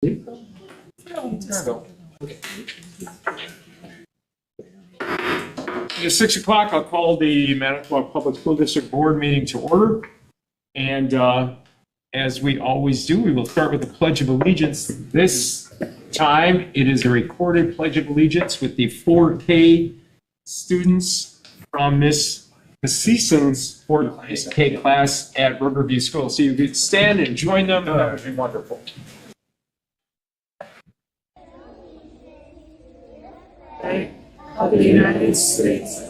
At 6 o'clock, I'll call the Manitowoc Public School District Board meeting to order. And as we always do, we will start with the Pledge of Allegiance. This time, it is a recorded Pledge of Allegiance with the 4K students from Miss Season's 4K class at Riverview School. So you could stand and join them. That would be wonderful. Of the United States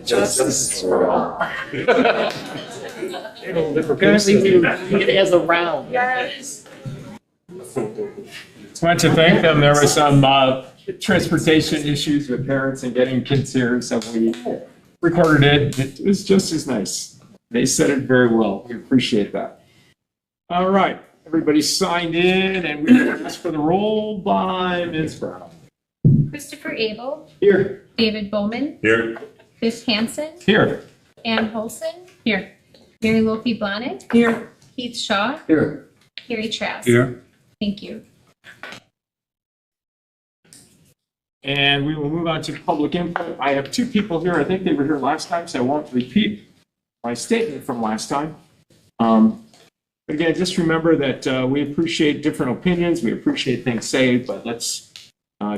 justice for all. Apparently we were doing it as a round. Yes. Just want to thank them. There were some transportation issues with parents and getting kids here, so we recorded it. It was just as nice. They said it very well. We appreciate that. All right, everybody signed in, and we will ask for the roll by Ms. Brown. Christopher Abel. Here. David Bowman. Here. Fish Hansen. Here. Ann Holson. Here. Mary Lofi Blahnik. Here. Keith Shaw. Here. Carrie Trask. Here. Thank you. And we will move on to public input. I have two people here. I think they were here last time, so I won't repeat my statement from last time. But again, just remember that we appreciate different opinions. We appreciate things said, but let's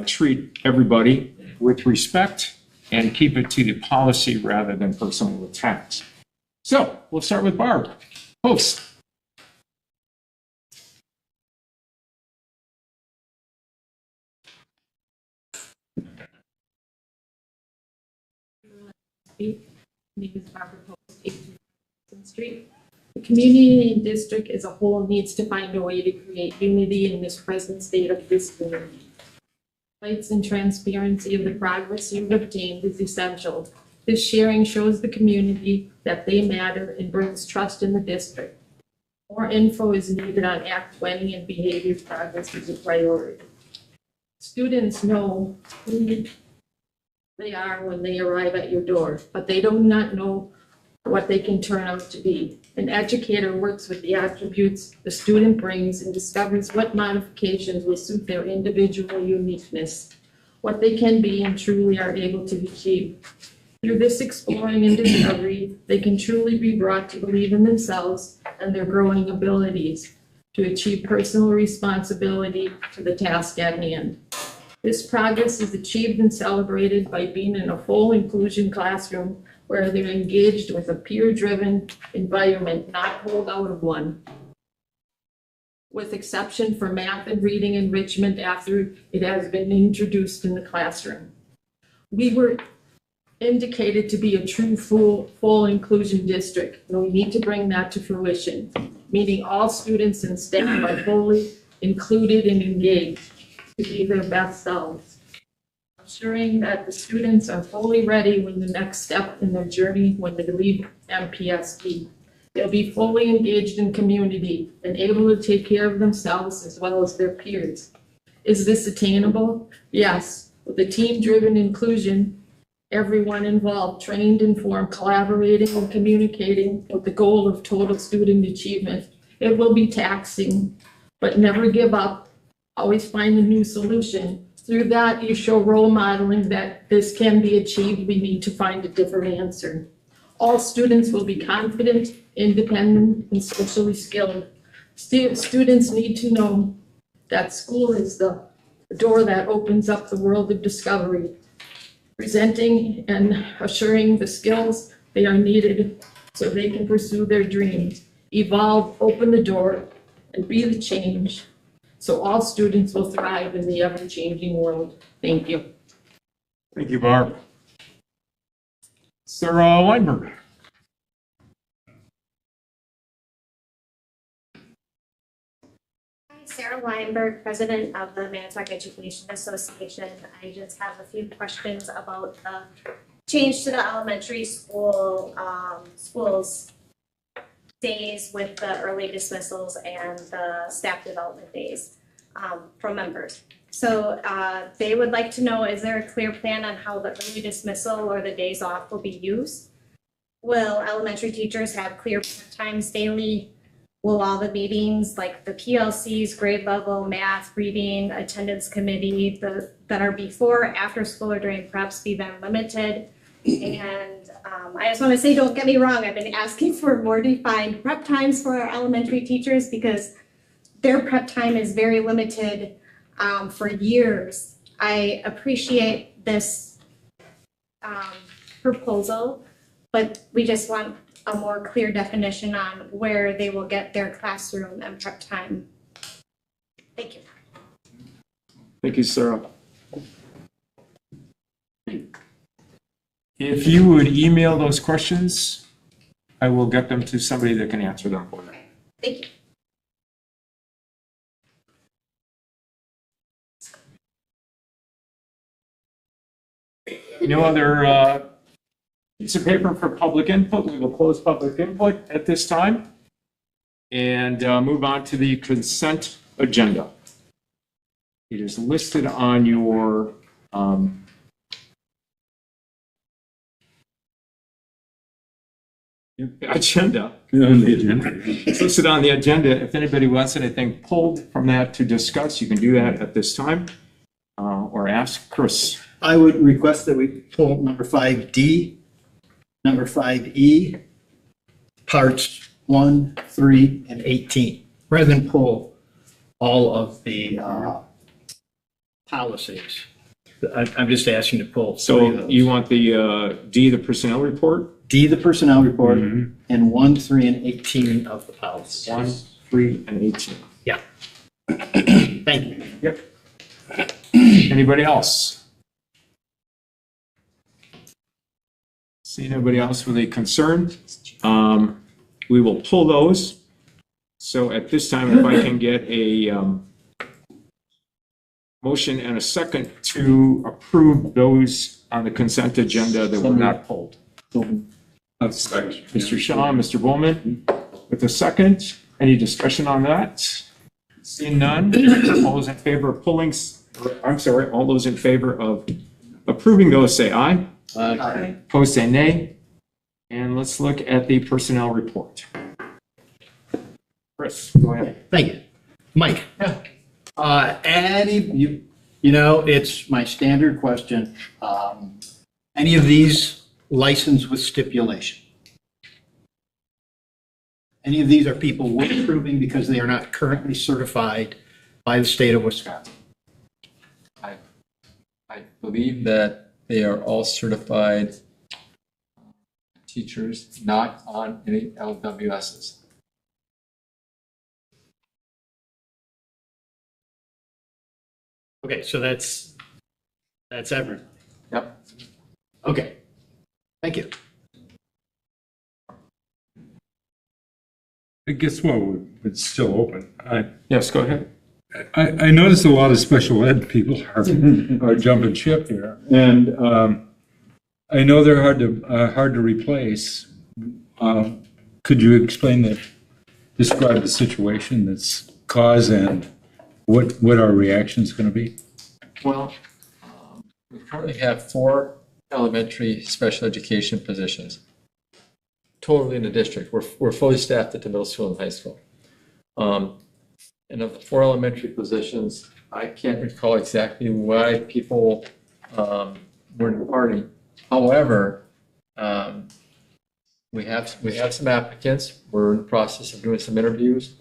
treat everybody with respect and keep it to the policy rather than personal attacks. So we'll start with Barb. Host. My name is Barbara Post, 18th Street. The community district as a whole needs to find a way to create unity in this present state of discord. Lights and transparency of the progress you've obtained is essential. This sharing shows the community that they matter and brings trust in the district. More info is needed on Act 20 and behavior progress is a priority. Students know who they are when they arrive at your door, but they do not know what they can turn out to be. An educator works with the attributes the student brings and discovers what modifications will suit their individual uniqueness, what they can be and truly are able to achieve. Through this exploring and discovery, they can truly be brought to believe in themselves and their growing abilities to achieve personal responsibility to the task at hand. This progress is achieved and celebrated by being in a full inclusion classroom where they're engaged with a peer-driven environment, not pulled out of one. With exception for math and reading enrichment after it has been introduced in the classroom. We were indicated to be a true full inclusion district, and we need to bring that to fruition, meaning all students and staff are fully included and engaged to be their best selves. Ensuring that the students are fully ready when the next step in their journey when they leave MPSD. They'll be fully engaged in community and able to take care of themselves as well as their peers. Is this attainable? Yes. With the team-driven inclusion, everyone involved, trained, informed, collaborating, and communicating with the goal of total student achievement. It will be taxing, but never give up. Always find a new solution. Through that, you show role modeling that this can be achieved. We need to find a different answer. All students will be confident, independent, and socially skilled. Students need to know that school is the door that opens up the world of discovery, presenting and assuring the skills they are needed so they can pursue their dreams, evolve, open the door, and be the change so all students will thrive in the ever-changing world. Thank you. Thank you, Barb. Sarah Weinberg. Hi, Sarah Weinberg, President of the Manitowoc Education Association. I just have a few questions about the change to the elementary school schools days with the early dismissals and the staff development days from members. So they would like to know, is there a clear plan on how the early dismissal or the days off will be used? Will elementary teachers have clear prep times daily? Will all the meetings, like the PLCs, grade level, math, reading, attendance committee, that are before, after school, or during preps be then limited? And I just want to say, don't get me wrong, I've been asking for more defined prep times for our elementary teachers because their prep time is very limited for years. I appreciate this proposal, but we just want a more clear definition on where they will get their classroom and prep time. Thank you. Thank you, Sarah. If you would email those questions, I will get them to somebody that can answer them for you. Thank you. No other piece of paper for public input. We will close public input at this time and move on to the consent agenda. It is listed on your agenda. It's listed on the agenda. If anybody wants anything pulled from that to discuss, you can do that at this time or ask Chris. I would request that we pull number 5D, number 5E, parts 1, 3, and 18, rather than pull all of the policies. I'm just asking to pull 3 of So those. you want the D, the personnel report? D, the personnel report, and 1, 3, and 18 of the policies. 1, 3, and 18. Yeah. Thank you. Yep. Anybody else? See anybody else with a concern? We will pull those. So at this time, if I can get a motion and a second to approve those on the consent agenda that were not pulled. Mr. Shaw, Mr. Bowman, with a second. Any discussion on that? Seeing none, all those in favor of pulling, all those in favor of approving those, say aye. Aye. Opposed, say nay. And let's look at the personnel report. Chris, go ahead. Thank you. Mike? It's my standard question. Any of these licensed with stipulation? Any of these are people we're approving because they are not currently certified by the state of Wisconsin? I believe that they are all certified teachers, not on any LWSs. Okay, so that's everything. Yep. Okay, thank you. Guess what? It's still open. Yes, go ahead. I noticed a lot of special ed people are jumping ship here, and I know they're hard to replace. Could you describe the situation that's caused and what our reaction is going to be? Well, we currently have 4 elementary special education positions totally in the district. We're fully staffed at the middle school and high school. And of the 4 elementary positions, I can't recall exactly why people were departing. However, we have some applicants. We're in the process of doing some interviews.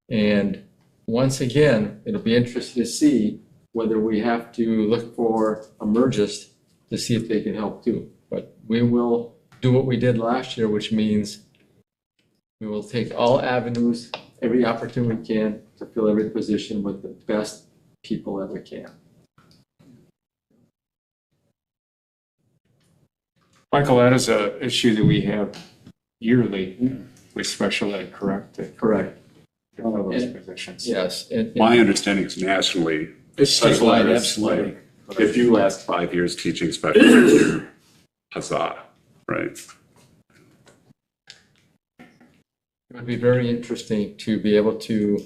And once again, it'll be interesting to see whether we have to look for a mergist to see if they can help too. But we will do what we did last year, which means we will take all avenues, every opportunity we can to fill every position with the best people that we can. Michael, that is an issue that we have yearly with special ed, correct? Correct. All of those positions. Yes. and- My understanding is nationally, It's special ed statewide, is absolutely. like, if you last 5 years teaching special ed, huzzah, right? It would be very interesting to be able to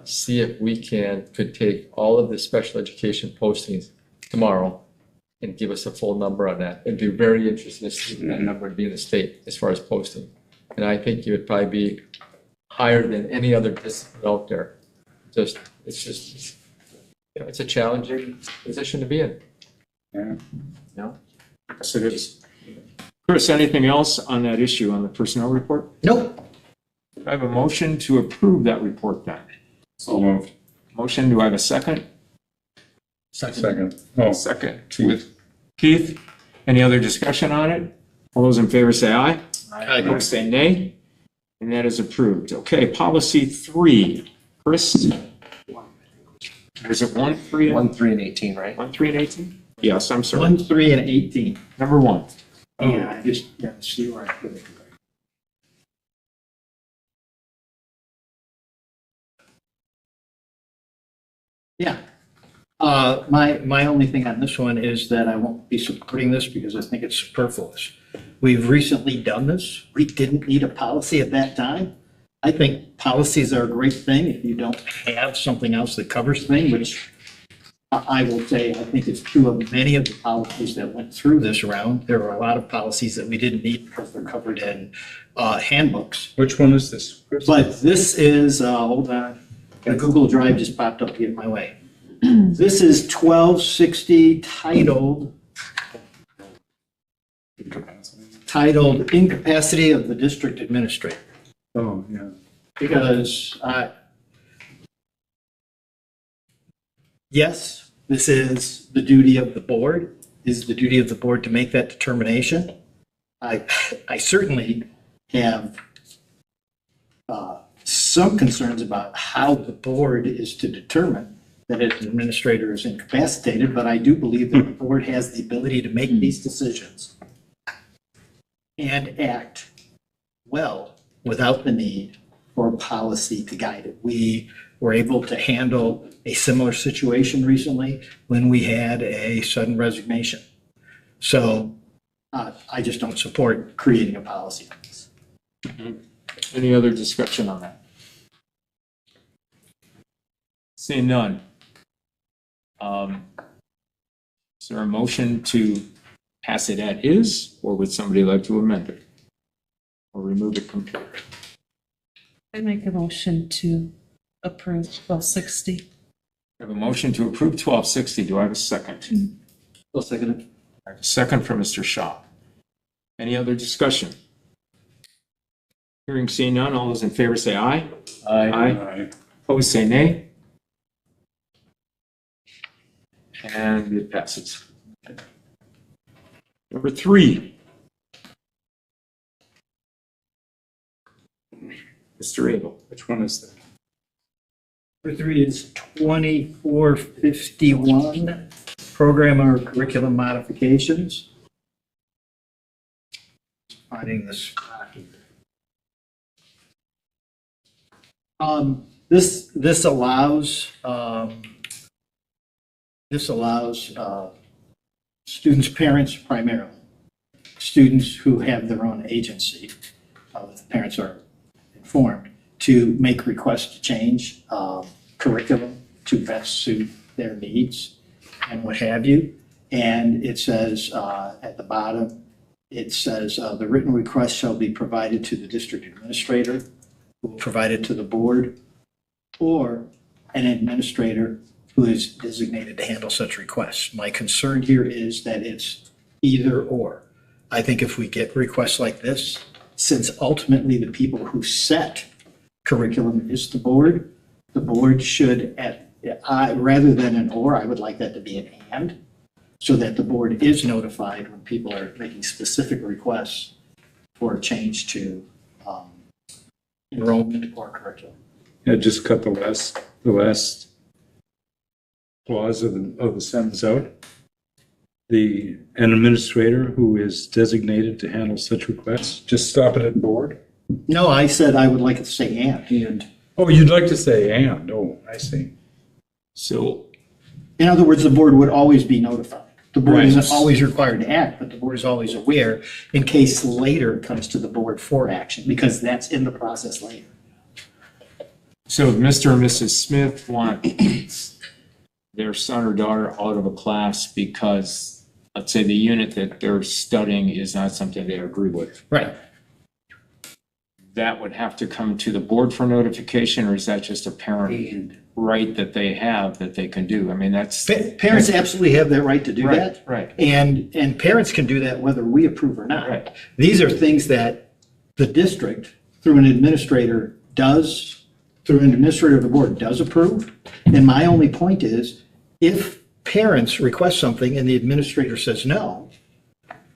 see if we could take all of the special education postings tomorrow and give us a full number on that. It'd be very interesting to see what that number would be in the state as far as posting. And I think it would probably be higher than any other discipline out there. It's just, it's a challenging position to be in. Yeah. No? Yes, it is. Chris, anything else on that issue on the personnel report? Nope. I have a motion to approve that report then. So moved. Motion, do I have a second? Second. Oh, Second. Keith. With Keith, any other discussion on it? All those in favor say aye. Aye. Opposed say nay. And that is approved. Okay, policy 3. Chris? Is it 1, 3? 1, 3, and 18, right? 1, 3, and 18? Yes, I'm sorry. 1, 3, and 18. Number 1. Yeah, I just, got to see where I put it. Yeah. My only thing on this one is that I won't be supporting this because I think it's superfluous. We've recently done this. We didn't need a policy at that time. I think policies are a great thing if you don't have something else that covers things, which I will say, I think it's true of many of the policies that went through this round. There were a lot of policies that we didn't need because they're covered in handbooks. Which one is this? Chris? But this is, hold on, the Google Drive just popped up to get in my way. This is 1260 titled Incapacity of the District Administrator. Oh, yeah. Because, yes, this is the duty of the board, is the duty of the board to make that determination. I certainly have some concerns about how the board is to determine that an administrator is incapacitated, but I do believe that the board has the ability to make these decisions and act well without the need for policy to guide it. We were able to handle a similar situation recently when we had a sudden resignation. So I just don't support creating a policy on this. Any other discussion on that? Seeing none. Is there a motion to pass it as is, or would somebody like to amend it? Or remove it completely? I make a motion to approve 1260. I have a motion to approve 1260. Do I have a second? I'll second it. I have a second from Mr. Shaw. Any other discussion? Hearing seen none, all those in favor say aye. Aye. Opposed say nay. And it passes. Number 3. Mr. Abel. Which one is that? Number 3 is 2451, program or curriculum modifications. Finding this. This allows students' parents primarily, students who have their own agency, the parents are informed, to make requests to change curriculum to best suit their needs and what have you. And it says at the bottom, it says the written request shall be provided to the district administrator, who will provide it to the board, or an administrator who is designated to handle such requests. My concern here is that it's either or. I think if we get requests like this, since ultimately the people who set curriculum is the board should, rather than an or, I would like that to be an and, so that the board is notified when people are making specific requests for a change to enrollment or curriculum. Yeah, just cut the last clause of the sentence out. An administrator who is designated to handle such requests, just stop it at board? No, I said I would like it to say and. Oh, you'd like to say and, oh, I see. So, In other words, the board would always be notified. The board Right. isn't always required to act, but the board is always aware in case later it comes to the board for action, because that's in the process later. So if Mr. and Mrs. Smith want their son or daughter out of a class because, let's say, the unit that they're studying is not something they agree with, Right. that would have to come to the board for notification, or is that just a parent right that they have that they can do? I mean, that's. Parents absolutely have that right to do that. Right. And parents can do that whether we approve or not. Right. These are things that the district, through an administrator, through an administrator of the board, does approve. And my only point is, if parents request something and the administrator says no,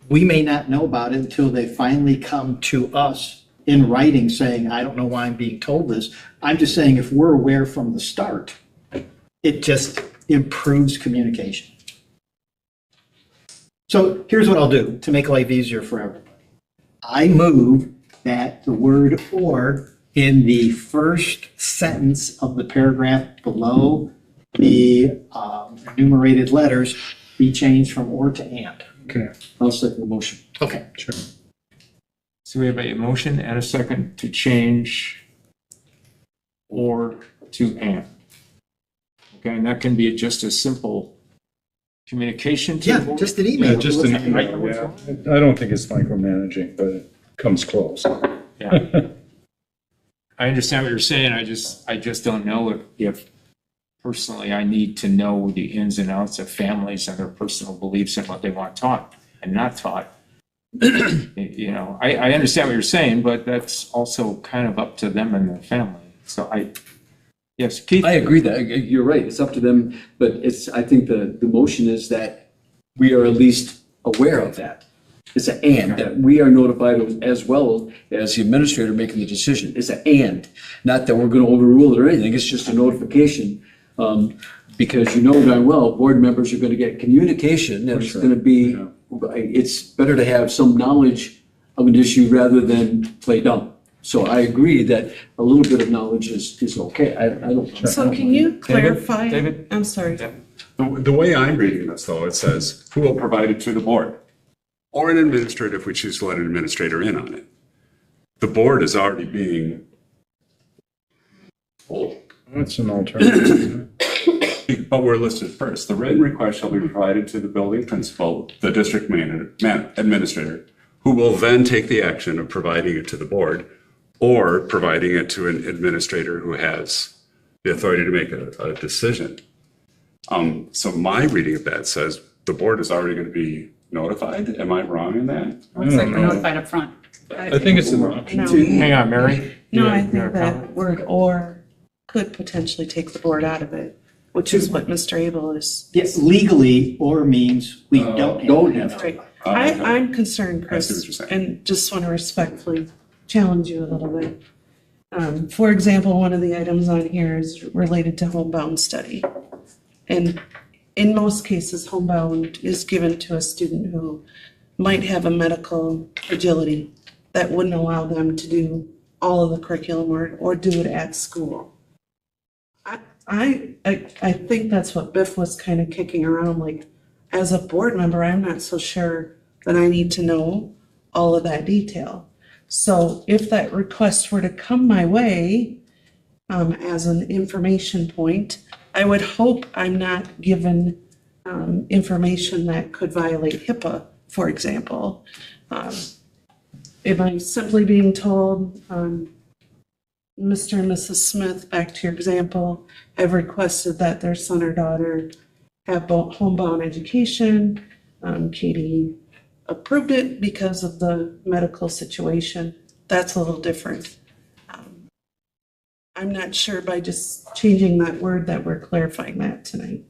we may not know about it until they finally come to us in writing saying, I don't know why I'm being told this. I'm just saying if we're aware from the start, it just improves communication. So here's what I'll do to make life easier for everybody. I move that the word "or" in the first sentence of the paragraph below the enumerated letters be changed from "or" to "and." Okay, I'll second the motion. Okay. sure. So we have a motion and a second to change "or" to "and." Okay, and that can be just a simple communication to the Yeah, board? just an email. Yeah, just an email, yeah. I don't think it's micromanaging, but it comes close. Yeah. I understand what you're saying. I just don't know if personally I need to know the ins and outs of families and their personal beliefs and what they want taught and not taught. You know, I understand what you're saying, but that's also kind of up to them and their family. So yes, Keith? I agree that, you're right, it's up to them, but I think the motion is that we are at least aware of that. It's an and, that we are notified as well as the administrator making the decision. It's an and, not that we're gonna overrule it or anything, it's just a notification. Because you know darn well, board members are gonna get communication, and it's gonna be, it's better to have some knowledge of an issue rather than play dumb. So I agree that a little bit of knowledge is okay. I don't. So can you clarify? David? I'm sorry. The way I'm reading this, though, it says, who will provide it to the board? Or an administrator if we choose to let an administrator in on it. The board is already being told. That's an alternative. But we're listed first. The written request shall be provided to the building principal, the district administrator, who will then take the action of providing it to the board or providing it to an administrator who has the authority to make a decision. So my reading of that says the board is already going to be notified. Am I wrong in that? Looks like we're notified up front. I think it's an option. No. Hang on, Mary. No, You I have think a that comment? word "or" could potentially take the board out of it, which is what Mr. Abel is. Yes, legally, "or" means we don't have to. Right. Okay. I'm concerned, I see what Chris, you're saying. and just want to respectfully challenge you a little bit. For example, one of the items on here is related to homebound study. And in most cases, homebound is given to a student who might have a medical fragility that wouldn't allow them to do all of the curriculum or do it at school. I think that's what Biff was kind of kicking around, like, as a board member, I'm not so sure that I need to know all of that detail. So if that request were to come my way, as an information point, I would hope I'm not given, information that could violate HIPAA, for example. Am I simply being told, Mr. and Mrs. Smith, back to your example, have requested that their son or daughter have homebound education. Katie approved it because of the medical situation. That's a little different. I'm not sure by just changing that word that we're clarifying that tonight.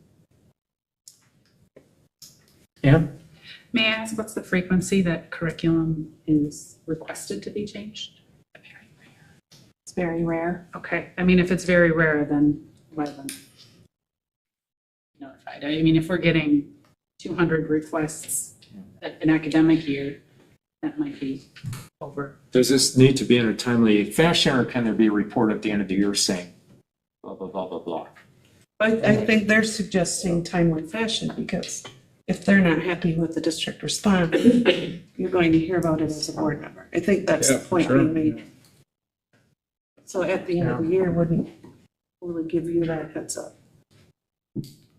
Yeah. May I ask what's the frequency that curriculum is requested to be changed? It's very rare. Okay, I mean, if it's very rare, then why then notified? I mean, if we're getting 200 requests an academic year, that might be over. Does this need to be in a timely fashion, or can there be a report at the end of the year saying blah, blah, blah, blah, blah? I think they're suggesting timely fashion because if they're not happy with the district response, you're going to hear about it as a board member. I think that's the Yeah, point sure. being made. So at the end of the year, wouldn't will give you that heads up.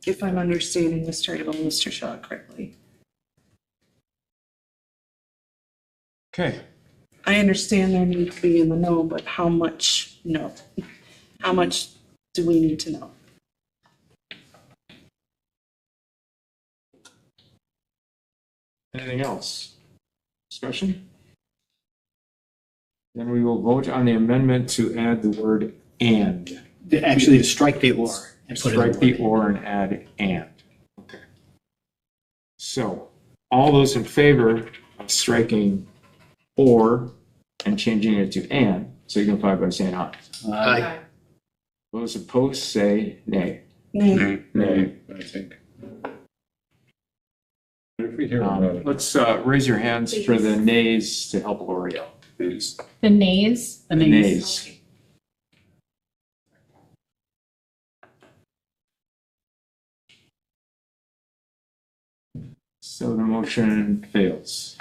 If I'm understanding Mr. Abel and Mr. Shaw correctly. Okay. I understand there need to be in the know, but how much no? How much do we need to know? Anything else? Discussion? Then we will vote on the amendment to add the word "and." Actually, to strike the or and put in Strike the word. "or" and add "and." Okay. So, all those in favor of striking "or" and changing it to "and" signify by saying aye. Aye. Those opposed say nay. Nay. Nay, I think. If we hear about it. Let's raise your hands for the nays to help Lori out. Please. The nays? The nays. Nays. So the motion fails.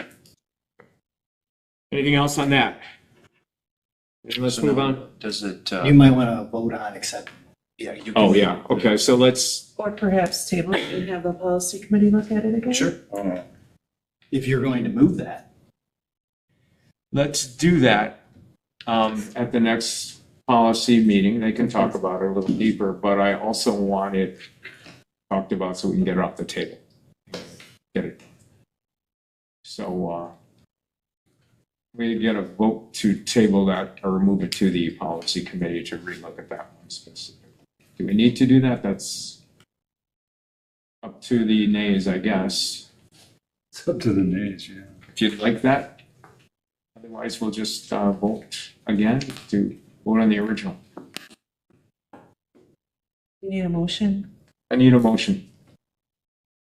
Anything else on that? Let's move on. Does it? You might want to vote on accept. Yeah. You Oh, yeah, okay, so let's, Or perhaps table it and have the policy committee look at it again? Sure. Oh, If you're going to move that. let's do that at the next policy meeting. They can talk about it a little deeper, but I also want it talked about so we can get it off the table. Get it. So, we get a vote to table that or move it to the policy committee to relook at that one specifically. Do we need to do that? That's up to the nays, I guess, it's up to the nays, yeah. if you'd like that. Otherwise, we'll just vote again to vote on the original. You need a motion? I need a motion.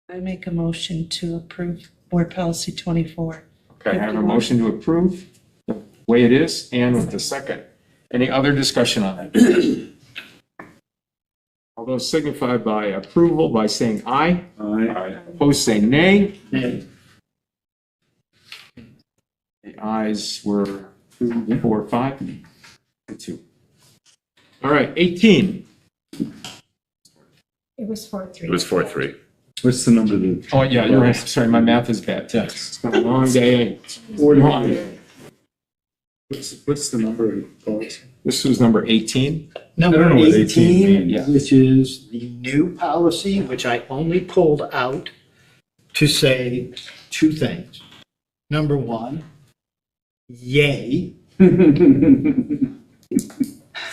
I make a motion to approve board policy 24. Okay, I have a motion to approve the way it is and with the second. Any other discussion on that? All those signify by approval by saying aye. Aye. Opposed, say nay. Nay. The ayes were 2, 4, 5, 2. All right, 18. It was 4-3. It was 4-3. What's the number that? Oh, yeah, you're right. Sorry, my math is bad. It's been a long day. Long. What's the number of policy? This was number 18. Number I don't know what 18 18, means. which is the new policy, which I only pulled out to say two things. Number one, yay.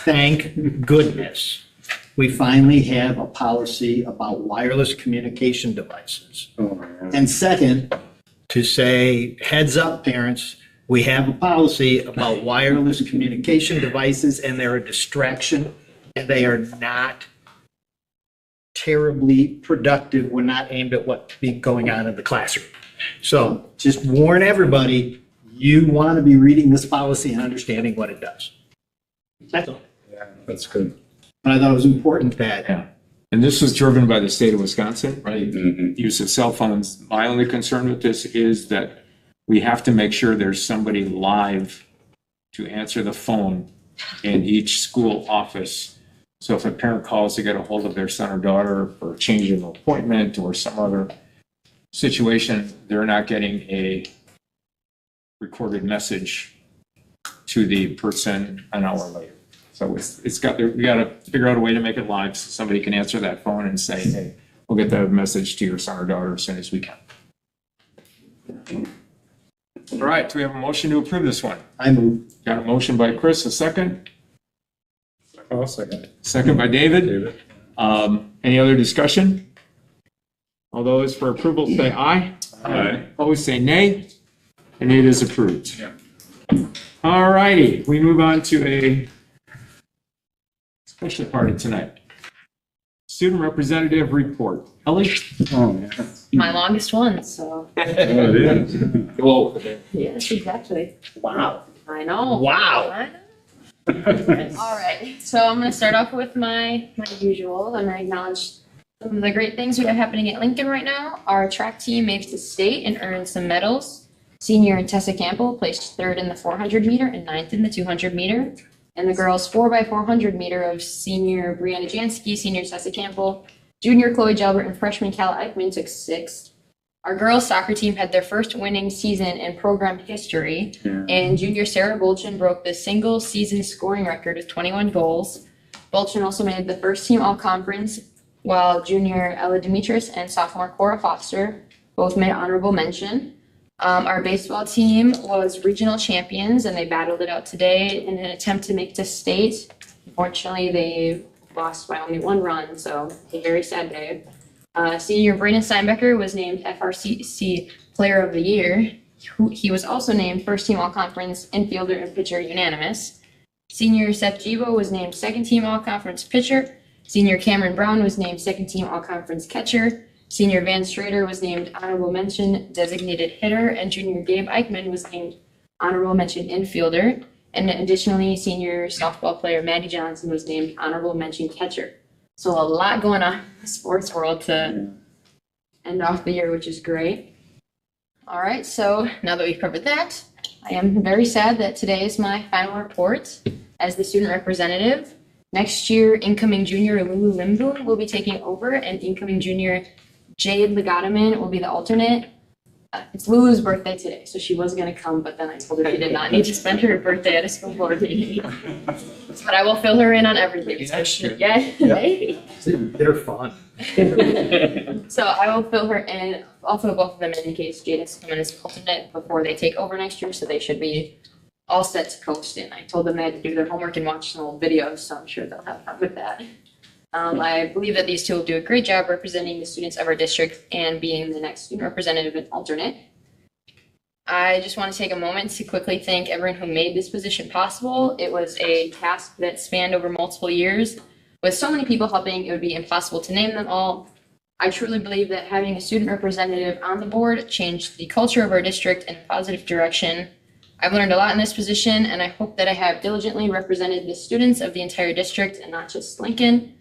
Thank goodness. We finally have a policy about wireless communication devices. Oh, yeah. And second, to say, heads up, parents, we have a policy about wireless communication devices and they're a distraction and they are not terribly productive. We're not aimed at what's going on in the classroom. So just warn everybody, you want to be reading this policy and understanding what it does. That's all. Yeah, that's good. But I thought it was important that Yeah. And this was driven by the state of Wisconsin, right? Mhm. Use of cell phones. My only concern with this is that we have to make sure there's somebody live to answer the phone in each school office. So if a parent calls to get a hold of their son or daughter for changing an appointment or some other situation, they're not getting a recorded message to the person an hour later. So we got to figure out a way to make it live so somebody can answer that phone and say, hey, we'll get that message to your son or daughter as soon as we can. All right, do we have a motion to approve this one? I move. Got a motion by Chris, a second? I'll second it. Second by David. David? Any other discussion? All those for approval say aye. Aye. Opposed say nay. And it is approved. Yeah. All righty, we move on to a special party tonight. Student representative report. Ellie? Oh, yeah. My longest one, so. Oh, it is. Whoa. Yes, exactly. Wow. I know. Wow. I know. All right, so I'm gonna start off with my usual. I'm gonna acknowledge some of the great things we have happening at Lincoln right now. Our track team makes the state and earned some medals. Senior Tessa Campbell placed 3rd in the 400 meter and 9th in the 200 meter. And the girls 4x400 meter of senior Brianna Jansky, senior Tessa Campbell, junior Chloe Jalbert, and freshman Calla Eichman took 6th. Our girls soccer team had their first winning season in program history, and junior Sarah Bolchin broke the single season scoring record with 21 goals. Bolchin also made the first team all-conference, while junior Ella Demetris and sophomore Cora Foster both made honorable mention. Our baseball team was regional champions, and they battled it out today in an attempt to make it to state. Unfortunately, they lost by only 1 run, so a very sad day. Senior Brandon Steinbecker was named FRCC Player of the Year. He was also named First Team All-Conference Infielder and Pitcher unanimous. Senior Seth Gibo was named Second Team All-Conference Pitcher. Senior Cameron Brown was named Second Team All-Conference Catcher. Senior Van Strader was named Honorable Mention Designated Hitter, and Junior Gabe Eichman was named Honorable Mention Infielder. And additionally, senior softball player Maddie Johnson was named Honorable Mention Catcher. So a lot going on in the sports world to end off the year, which is great. All right, so now that we've covered that, I am very sad that today is my final report as the student representative. Next year, incoming junior Lulu Limboom will be taking over, and incoming junior Jade Legataman will be the alternate. It's Lulu's birthday today, so she was going to come, but then I told her she did not need to spend her birthday at a school board meeting. But I will fill her in on everything. Yeah, maybe. They're fun. So I will fill her in. I'll fill both of them in case Jade has to come in as alternate before they take over next year, so they should be all set to coast in. I told them they had to do their homework and watch some old videos, so I'm sure they'll have fun with that. I believe that these two will do a great job representing the students of our district and being the next student representative and alternate. I just want to take a moment to quickly thank everyone who made this position possible. It was a task that spanned over multiple years. With so many people helping, it would be impossible to name them all. I truly believe that having a student representative on the board changed the culture of our district in a positive direction. I've learned a lot in this position, and I hope that I have diligently represented the students of the entire district and not just Lincoln.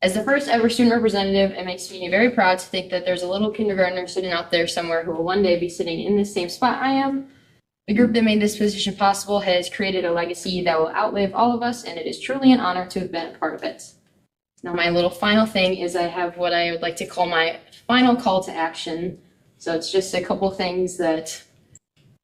As the first ever student representative, it makes me very proud to think that there's a little kindergartner sitting out there somewhere who will one day be sitting in the same spot I am. The group that made this position possible has created a legacy that will outlive all of us, and it is truly an honor to have been a part of it. Now, my little final thing is I have what I would like to call my final call to action. So it's just a couple things that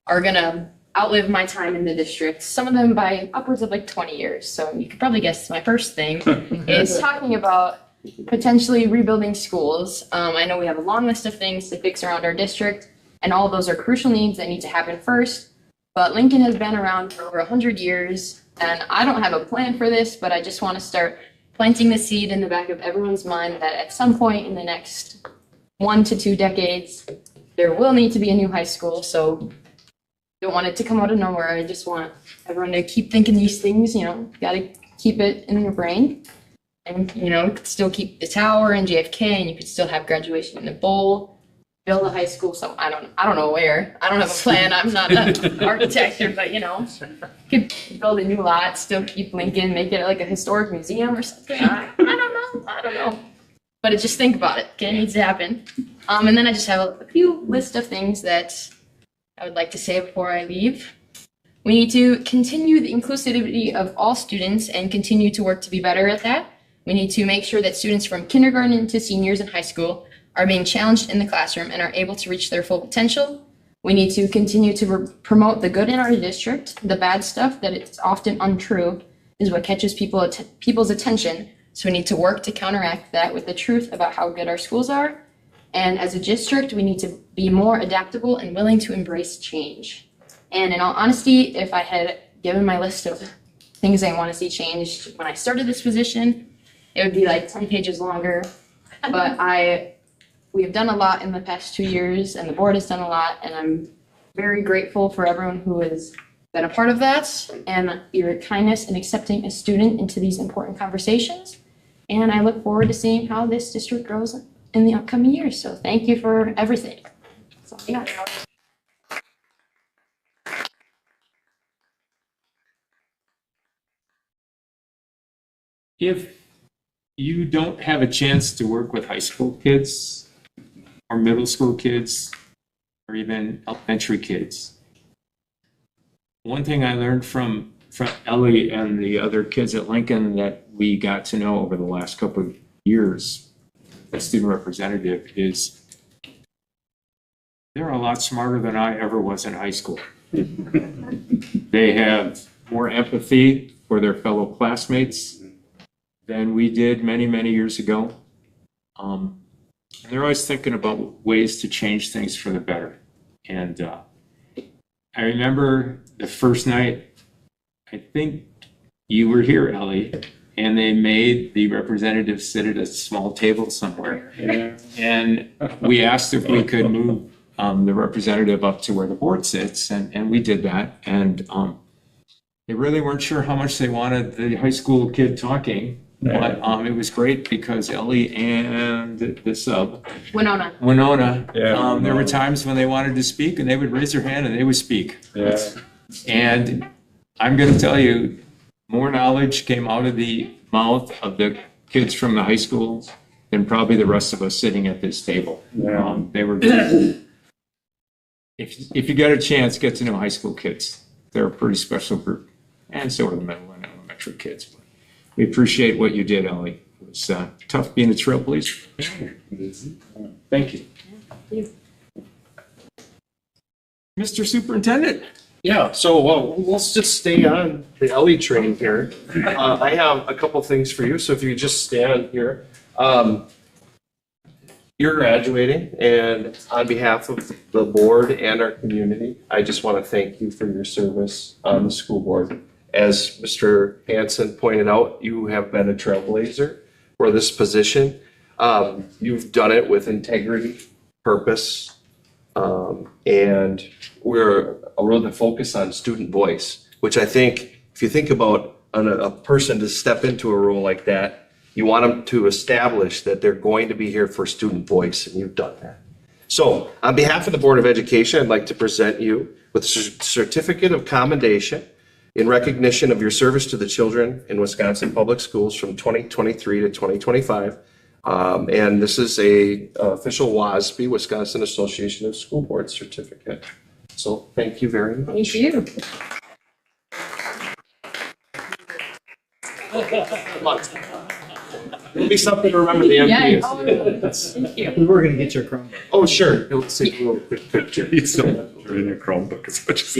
are gonna outlive my time in the district, some of them by upwards of like 20 years. So you could probably guess my first thing is talking about potentially rebuilding schools. I know we have a long list of things to fix around our district, and all of those are crucial needs that need to happen first. But Lincoln has been around for over 100 years, and I don't have a plan for this, but I just want to start planting the seed in the back of everyone's mind that at some point in the next 1 to 2 decades, there will need to be a new high school. So don't want it to come out of nowhere. I just want everyone to keep thinking these things, got to keep it in your brain. And, still keep the tower and JFK, and you could still have graduation in the bowl, build a high school. So I don't know where. I don't have a plan. I'm not an architect, but, could build a new lot, still keep Lincoln, make it like a historic museum or something. I don't know. But just think about it. Okay, it needs to happen. And then I just have a few list of things that I would like to say before I leave. We need to continue the inclusivity of all students and continue to work to be better at that. We need to make sure that students from kindergarten to seniors in high school are being challenged in the classroom and are able to reach their full potential. We need to continue to promote the good in our district. The bad stuff that it's often untrue is what catches people's attention. So we need to work to counteract that with the truth about how good our schools are. And as a district, we need to be more adaptable and willing to embrace change. And in all honesty, if I had given my list of things I want to see changed when I started this position, it would be like 10 pages longer. But we have done a lot in the past 2 years, and the board has done a lot, and I'm very grateful for everyone who has been a part of that, and your kindness in accepting a student into these important conversations. And I look forward to seeing how this district grows in the upcoming years. So thank you for everything. That's all I got. If you don't have a chance to work with high school kids or middle school kids or even elementary kids, one thing I learned from from Ellie and the other kids at Lincoln that we got to know over the last couple of years as student representative is they're a lot smarter than I ever was in high school. They have more empathy for their fellow classmates than we did many, many years ago. And they're always thinking about ways to change things for the better. And I remember the first night, I think you were here, Ellie, and they made the representatives sit at a small table somewhere. And we asked if we could move the representative up to where the board sits, and we did that. And they really weren't sure how much they wanted the high school kid talking, but it was great because Ellie and the sub, Winona. there were times when they wanted to speak and they would raise their hand and they would speak. And I'm going to tell you, more knowledge came out of the mouth of the kids from the high schools than probably the rest of us sitting at this table. They were good. If you get a chance, get to know high school kids. They're a pretty special group, and so are the middle and elementary kids. But we appreciate what you did, Ellie. It was tough being a trailblazer. Thank you. Mr. Superintendent. Yeah, so let's just stay on the Ellie train here. I have a couple things for you, so if you just stand here. You're graduating, and on behalf of the board and our community, I just want to thank you for your service on the school board. As Mr. Hanson pointed out, you have been a trailblazer for this position. You've done it with integrity, purpose, and we're really focused on student voice, which I think, if you think about a person to step into a role like that, you want them to establish that they're going to be here for student voice, and you've done that. So on behalf of the Board of Education, I'd like to present you with a certificate of commendation in recognition of your service to the children in Wisconsin Public Schools from 2023 to 2025. And this is a official WASB, Wisconsin Association of School Boards certificate. So thank you very much. Thank you. It'll be something to remember the Yeah. MPS. Thank you. We were gonna get your Chromebook. Oh, sure. Let's take a little quick picture. You still have to in your Chromebook as much as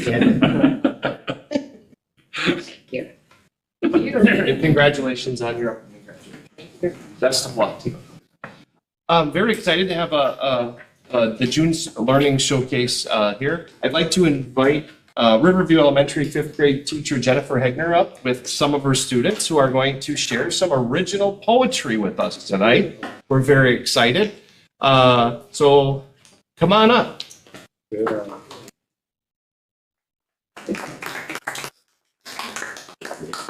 Here. And congratulations on your upcoming graduation. Best of luck to you. I'm very excited to have the June Learning Showcase here. I'd like to invite Riverview Elementary 5th grade teacher Jennifer Hegner up with some of her students who are going to share some original poetry with us tonight. We're very excited. So come on up.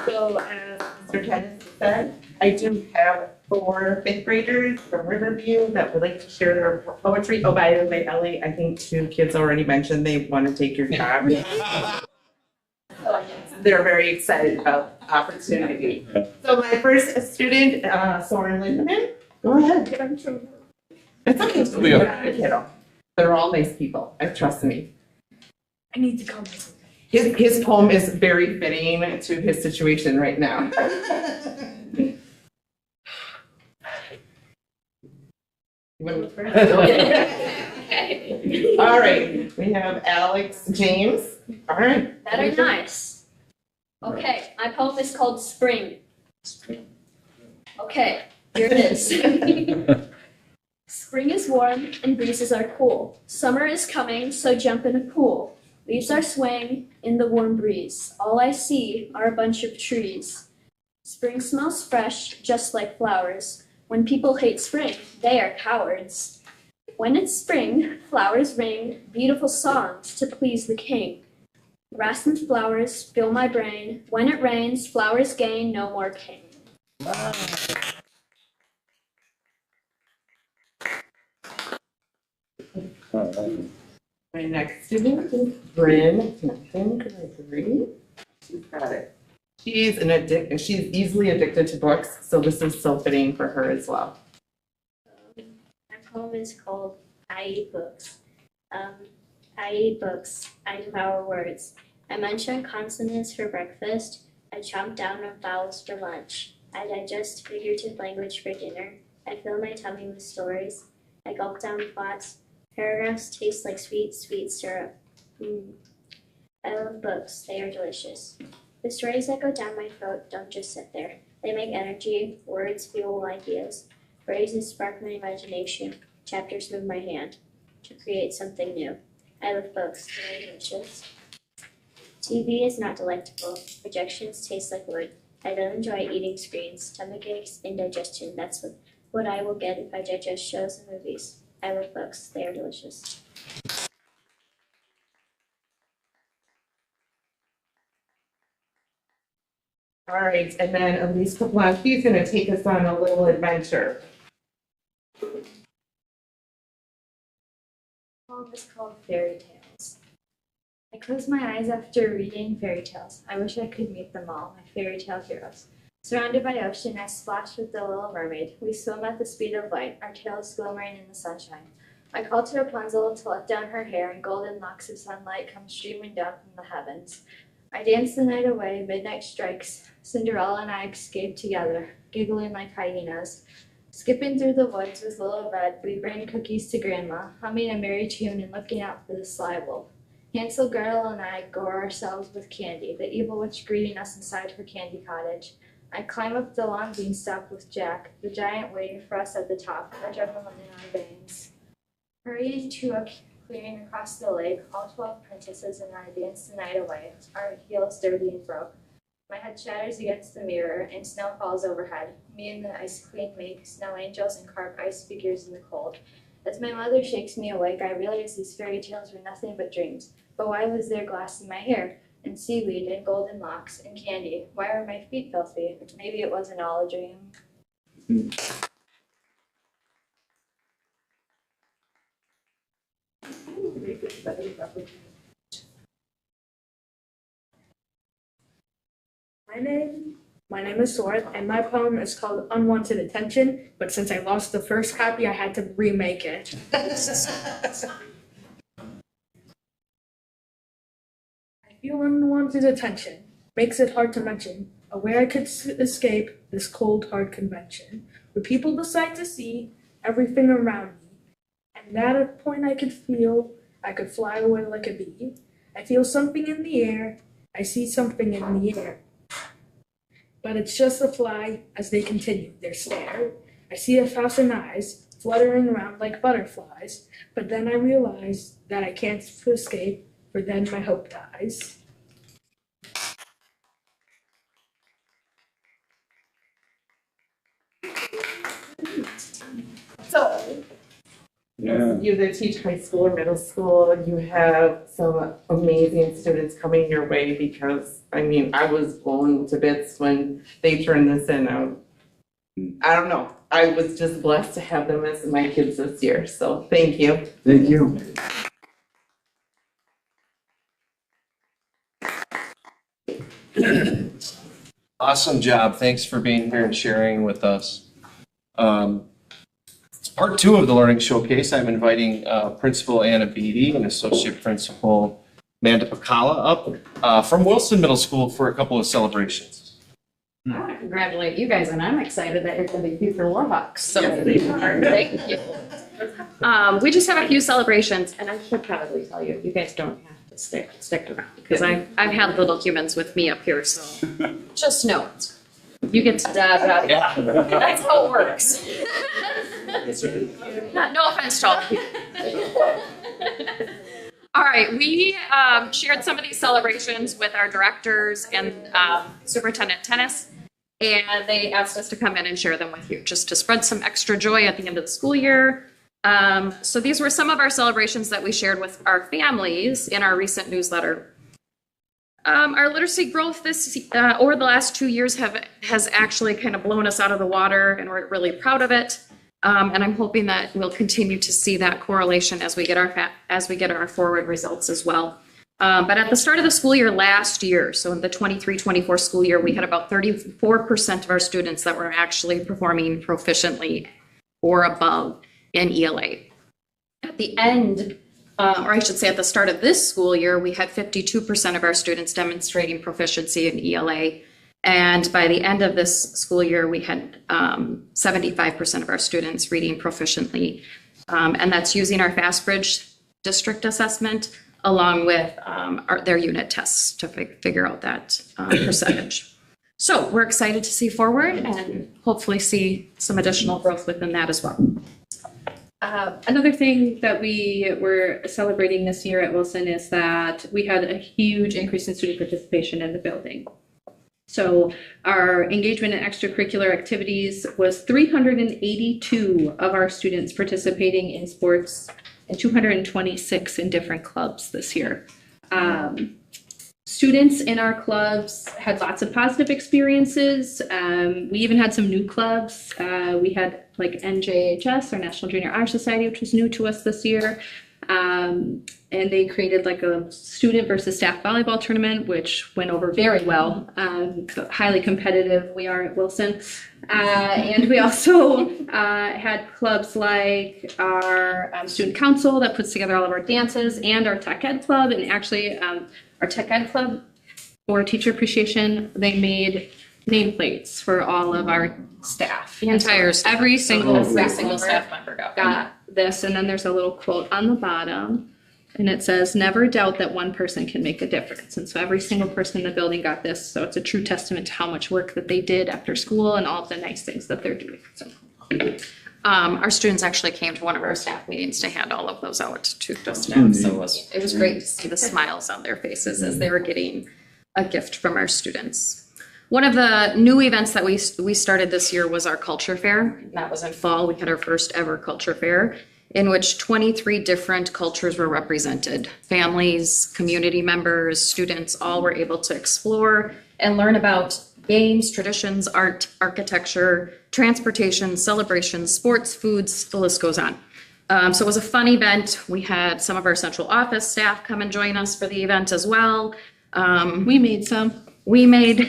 So as Mr. Tennis said, I do have 4 5th graders from Riverview that would like to share their poetry. Oh, by the way, Ellie, I think 2 kids already mentioned they want to take your job. They're very excited about the opportunity. So my first student, Soren Lindemann, go ahead. It's okay. It'll be okay. Kiddo. They're all nice people, trust me. I need to come. His poem is very fitting to his situation right now. You want to look first? Okay. All right, we have Alex James. All right. Better nice. Okay, my poem is called Spring. Okay, here it is. Spring is warm and breezes are cool. Summer is coming, so jump in a pool. Leaves are swaying in the warm breeze. All I see are a bunch of trees. Spring smells fresh, just like flowers. When people hate spring, they are cowards. When it's spring, flowers ring beautiful songs to please the king. Grass and flowers fill my brain. When it rains, flowers gain no more king. My next student is Bryn Gregory. She's got it. She's easily addicted to books, so this is so fitting for her as well. My poem is called I Eat Books. I eat books. I devour words. I munch on consonants for breakfast. I chomp down on vowels for lunch. I digest figurative language for dinner. I fill my tummy with stories. I gulp down thoughts. Paragraphs taste like sweet, sweet syrup. I love books. They are delicious. The stories that go down my throat don't just sit there. They make energy. Words fuel ideas. Phrases spark my imagination. Chapters move my hand to create something new. I love books. They are delicious. TV is not delectable. Projections taste like wood. I don't enjoy eating screens. Stomach aches, indigestion. That's what I will get if I digest shows and movies. I love books. They are delicious. All right, and then Elise Kaplanski is gonna take us on a little adventure. Poem is called Fairy Tales. I close my eyes after reading fairy tales. I wish I could meet them all, my fairy tale heroes. Surrounded by ocean, I splash with the little mermaid. We swim at the speed of light, our tails glimmering in the sunshine. I call to Rapunzel to let down her hair, and golden locks of sunlight come streaming down from the heavens. I dance the night away, midnight strikes. Cinderella and I escape together, giggling like hyenas. Skipping through the woods with Little Red, we bring cookies to Grandma, humming a merry tune and looking out for the sly wolf. Hansel, Gretel, and I gore ourselves with candy, the evil witch greeting us inside her candy cottage. I climb up the long beanstalk with Jack, the giant waiting for us at the top, adrenaline in our veins. Hurrying to a clearing across the lake, all 12 princesses and I dance the night away, our heels dirty and broke. My head shatters against the mirror, and snow falls overhead. Me and the Ice Queen make snow angels and carve ice figures in the cold. As my mother shakes me awake, I realize these fairy tales were nothing but dreams. But why was there glass in my hair, and seaweed, and golden locks, and candy? Why were my feet filthy? Maybe it wasn't all a dream. My name is Sword, and my poem is called Unwanted Attention, but since I lost the first copy, I had to remake it. I feel unwanted attention, makes it hard to mention a way I could escape this cold, hard convention, where people decide to see everything around me, and at a point I could feel I could fly away like a bee. I feel something in the air, I see something in the air. But it's just a fly as they continue their stare. I see 1,000 eyes fluttering around like butterflies, but then I realize that I can't escape, for then my hope dies. So, you that teach high school or middle school, you have some amazing students coming your way because, I mean, I was blown to bits when they turned this in. I don't know. I was just blessed to have them as my kids this year. So thank you. Thank you. Awesome job. Thanks for being here and sharing with us. It's part 2 of the Learning Showcase. I'm inviting Principal Anna Beatty and Associate Principal Amanda Pacala up from Wilson Middle School for a couple of celebrations. I want to congratulate you guys, and I'm excited that you're going to be future Warhawks. So thank you. We just have a few celebrations, and I should probably tell you, you guys don't have to stick around because I've had little humans with me up here, so just know it. You get to dab. Yeah. That's how it works. No offense to all of you. All right, we shared some of these celebrations with our directors and Superintendent Tennis, and they asked us to come in and share them with you, just to spread some extra joy at the end of the school year. So these were some of our celebrations that we shared with our families in our recent newsletter. Our literacy growth over the last 2 years has actually kind of blown us out of the water, and we're really proud of it. And I'm hoping that we'll continue to see that correlation as we get our forward results as well. But at the start of the school year last year, so in the 23-24 school year, we had about 34% of our students that were actually performing proficiently or above in ELA. At the end or I should say at the start of this school year, we had 52% of our students demonstrating proficiency in ELA. And by the end of this school year, we had 75% of our students reading proficiently. And that's using our FastBridge district assessment along with their unit tests to figure out that percentage. So we're excited to see forward and hopefully see some additional growth within that as well. Another thing that we were celebrating this year at Wilson is that we had a huge increase in student participation in the building. So our engagement in extracurricular activities was 382 of our students participating in sports and 226 in different clubs this year. Students in our clubs had lots of positive experiences. We even had some new clubs. We had like NJHS, our National Junior Honor Society, which was new to us this year. And they created like a student versus staff volleyball tournament, which went over very well. Highly competitive we are at Wilson. And we also had clubs like our student council that puts together all of our dances, and our tech ed club. And actually our tech ed club, for teacher appreciation, they made nameplates for all of our staff. The entire staff. Every single staff member got this. And then there's a little quote on the bottom. And it says, "Never doubt that one person can make a difference." And so every single person in the building got this. So it's a true testament to how much work that they did after school and all of the nice things that they're doing. So. Our students actually came to one of our staff meetings to hand all of those out to the staff. So it was great to see the smiles on their faces as they were getting a gift from our students. One of the new events that we started this year was our culture fair. That was in fall. We had our first ever culture fair, in which 23 different cultures were represented. Families, community members, students, all were able to explore and learn about games, traditions, art, architecture, transportation, celebrations, sports, foods, the list goes on. So it was a fun event. We had some of our central office staff come and join us for the event as well. We made some. We made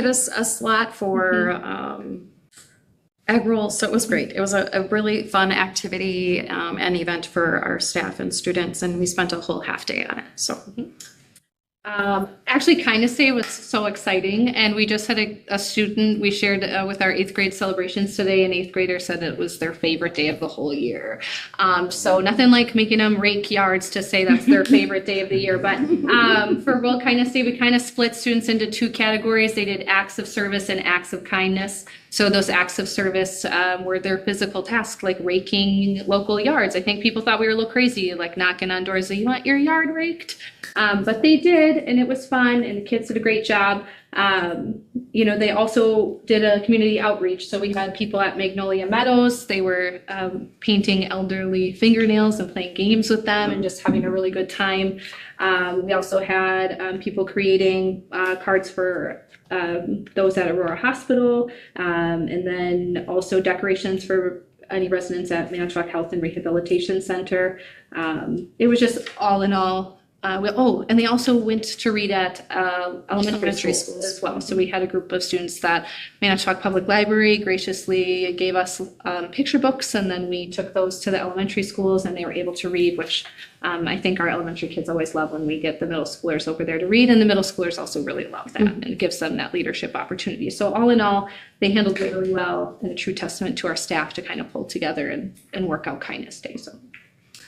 a slot for egg rolls, so it was great. It was a really fun activity and event for our staff and students, and we spent a whole half day on it. So. Actually, Kindness Day was so exciting, and we just had a student we shared with our 8th grade celebrations today. An 8th grader said it was their favorite day of the whole year. So nothing like making them rake yards to say that's their favorite day of the year. But for World Kindness Day, we kind of split students into two categories. They did acts of service and acts of kindness. So those acts of service were their physical tasks, like raking local yards. I think people thought we were a little crazy, like knocking on doors, you want your yard raked? But they did, and it was fun, and the kids did a great job. They also did a community outreach. So we had people at Magnolia Meadows. They were painting elderly fingernails and playing games with them and just having a really good time. We also had people creating cards for those at Aurora Hospital, and then also decorations for any residents at Manitowoc Health and Rehabilitation Center. It was just all in all. And they also went to read at elementary schools as well. So we had a group of students that Manitowoc Public Library graciously gave us picture books, and then we took those to the elementary schools and they were able to read, which I think our elementary kids always love when we get the middle schoolers over there to read, and the middle schoolers also really love that, and it gives them that leadership opportunity. So all in all, they handled it really well, and a true testament to our staff to kind of pull together and work out Kindness Day. So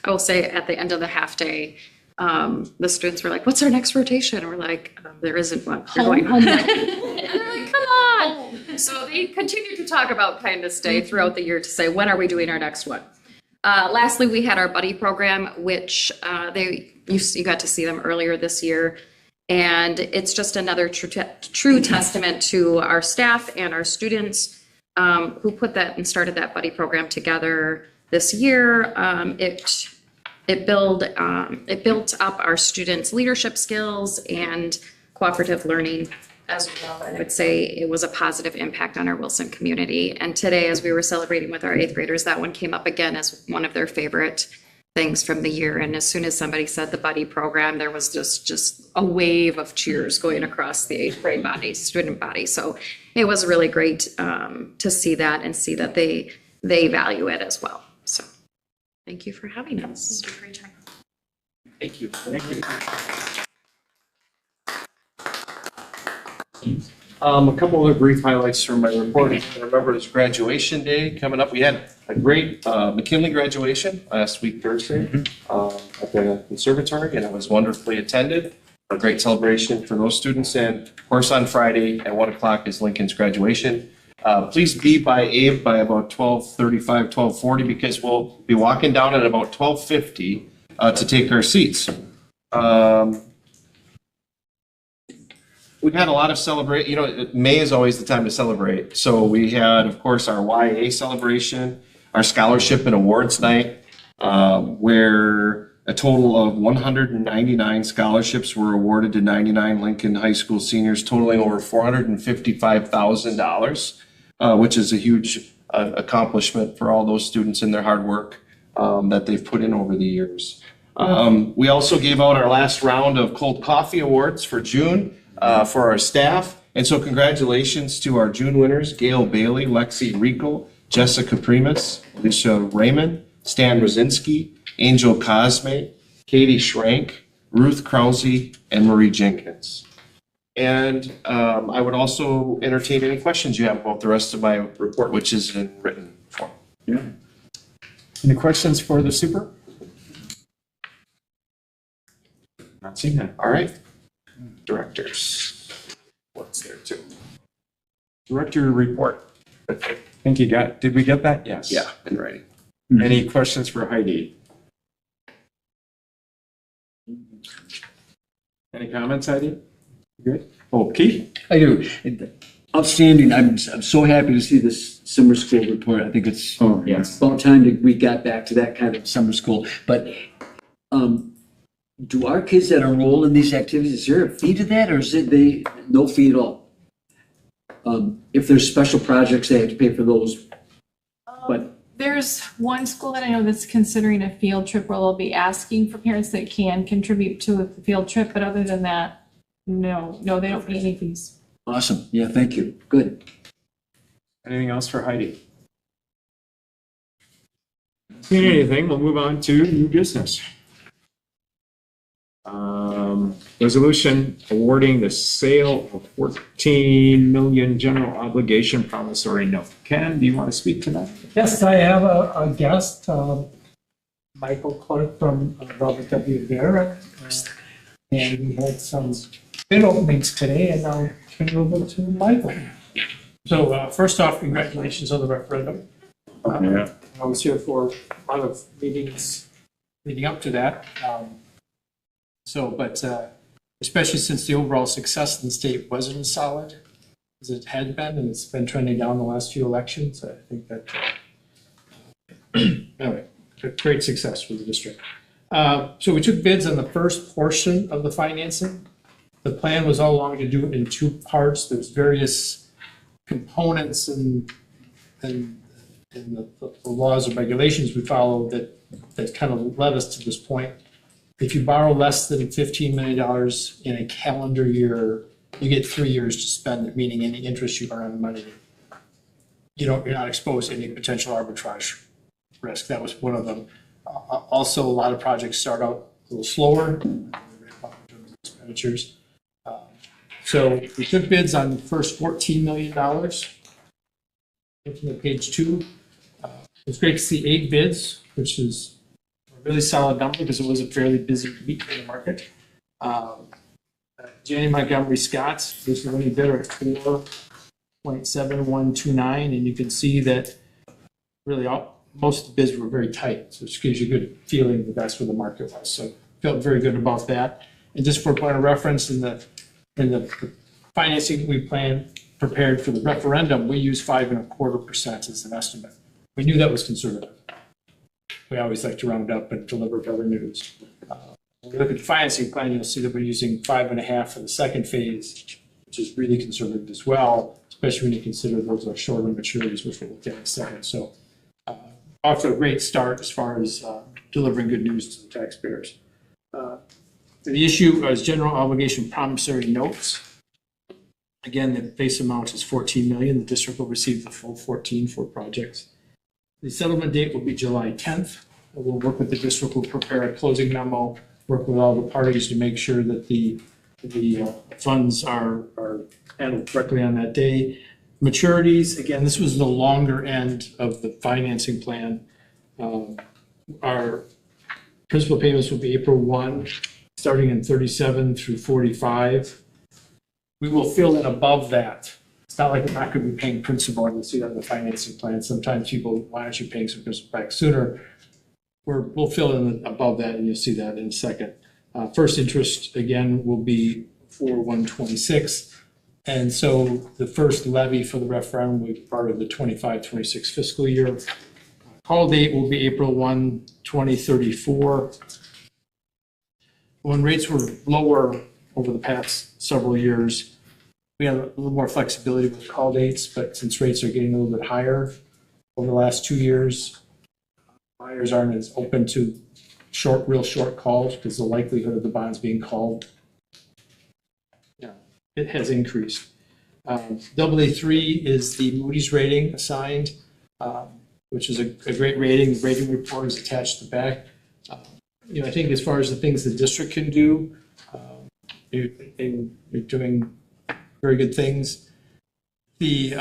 I will say at the end of the half day, the students were like, "What's our next rotation?" And we're like, "There isn't one. You're going home." And they're like, "Come on." So they continued to talk about Kindness Day throughout the year to say, when are we doing our next one? Lastly, we had our buddy program, which you got to see them earlier this year. And it's just another true testament to our staff and our students who put that and started that buddy program together this year. It built up our students' leadership skills and cooperative learning as well. I would say it was a positive impact on our Wilson community. And today, as we were celebrating with our 8th graders, that one came up again as one of their favorite things from the year. And as soon as somebody said the buddy program, there was just a wave of cheers going across the 8th grade student body. So it was really great to see that and see that they value it as well. So. Thank you for having us. Thank you for your time. Thank you. A couple of brief highlights from my report. I remember it's graduation day coming up. We had a great McKinley graduation last week Thursday at the conservatory, and it was wonderfully attended. A great celebration for those students. And of course, on Friday at 1 o'clock is Lincoln's graduation. Please be by Abe by about 12:35, 12:40, because we'll be walking down at about 12:50 to take our seats. We've had a lot of celebrate, May is always the time to celebrate. So we had, of course, our YA celebration, our scholarship and awards night, where a total of 199 scholarships were awarded to 99 Lincoln High School seniors, totaling over $455,000, which is a huge accomplishment for all those students and their hard work that they've put in over the years. We also gave out our last round of cold coffee awards for June. For our staff. And so congratulations to our June winners, Gail Bailey, Lexi Rico, Jessica Primus, Alicia Raymond, Stan Rosinski, Angel Cosme, Katie Schrank, Ruth Krause, and Marie Jenkins. And I would also entertain any questions you have about the rest of my report, which is in written form. Yeah. Any questions for the super? Not seeing that. All right. Directors. What's there too? Director report. I think did we get that? Yes. Yeah, in writing. Any questions for Heidi? Any comments, Heidi? Good. Oh, Keith? I do. Outstanding. I'm so happy to see this summer school report. I think it's about time that we got back to that kind of summer school. But do our kids that enroll in these activities, is there a fee to that, or is it no fee at all? If there's special projects, they have to pay for those. But There's one school that I know that's considering a field trip where they'll be asking for parents that can contribute to a field trip, but other than that, no, they don't pay any fees. awesome. Yeah, thank you. Good. Anything else for Heidi? Seeing anything, we'll move on to new business. Resolution awarding the sale of 14 million general obligation promissory note. Ken, do you want to speak to that? Yes, I have a guest, Michael Clark from Robert W. Barrett. And we had some bid openings today, and I'll turn it over to Michael. So first off, congratulations on the referendum. Yeah. I was here for a lot of meetings leading up to that. But especially since the overall success in the state wasn't as solid as it had been, and it's been trending down the last few elections, I think that, anyway, a great success for the district. So we took bids on the first portion of the financing. The plan was all along to do it in two parts. There's various components and the laws and regulations we follow that kind of led us to this point. If you borrow less than $15 million in a calendar year, you get 3 years to spend it, meaning any interest you earn on the money, you're not exposed to any potential arbitrage risk. That was one of them. Also, a lot of projects start out a little slower, expenditures. So we took bids on the first $14 million. Looking at page 2, it's great to see 8 bids, which is a really solid number because it was a fairly busy week in the market. Jenny Montgomery Scott was the winning bidder at 4.7129, and you can see that really most of the bids were very tight, so it just gives you a good feeling that that's where the market was. So felt very good about that. And just for a point of reference, in the financing we prepared for the referendum, we used 5.25% as an estimate. We knew that was conservative. We always like to round up and deliver better news. When we look at the financing plan, you'll see that we're using 5.5 for the second phase, which is really conservative as well, especially when you consider those are shorter maturities, which we'll look at in a second. So off to a great start as far as delivering good news to the taxpayers. The issue is general obligation promissory notes. Again, the base amount is $14 million. The district will receive the full 14 for projects. The settlement date will be July 10th. We'll work with the district, we'll prepare a closing memo, work with all the parties to make sure that the funds are handled correctly on that day. Maturities, again, this was the longer end of the financing plan. Our principal payments will be April 1, starting in 37 through 45. We will fill in above that. It's not like we're not going to be paying principal, and you'll see that in the financing plan. Sometimes people, why aren't you paying some principal back sooner? We'll fill in above that, and you'll see that in a second. First interest, again, will be for 1/26. And so the first levy for the referendum will be part of the 25-26 fiscal year. Call date will be April 1, 2034. When rates were lower over the past several years, we had a little more flexibility with call dates, but since rates are getting a little bit higher over the last 2 years, buyers aren't as open to real short calls because the likelihood of the bonds being called, it has increased. AA3 is the Moody's rating assigned, which is a great rating. The rating report is attached to the back. I think as far as the things the district can do, you're doing very good things. The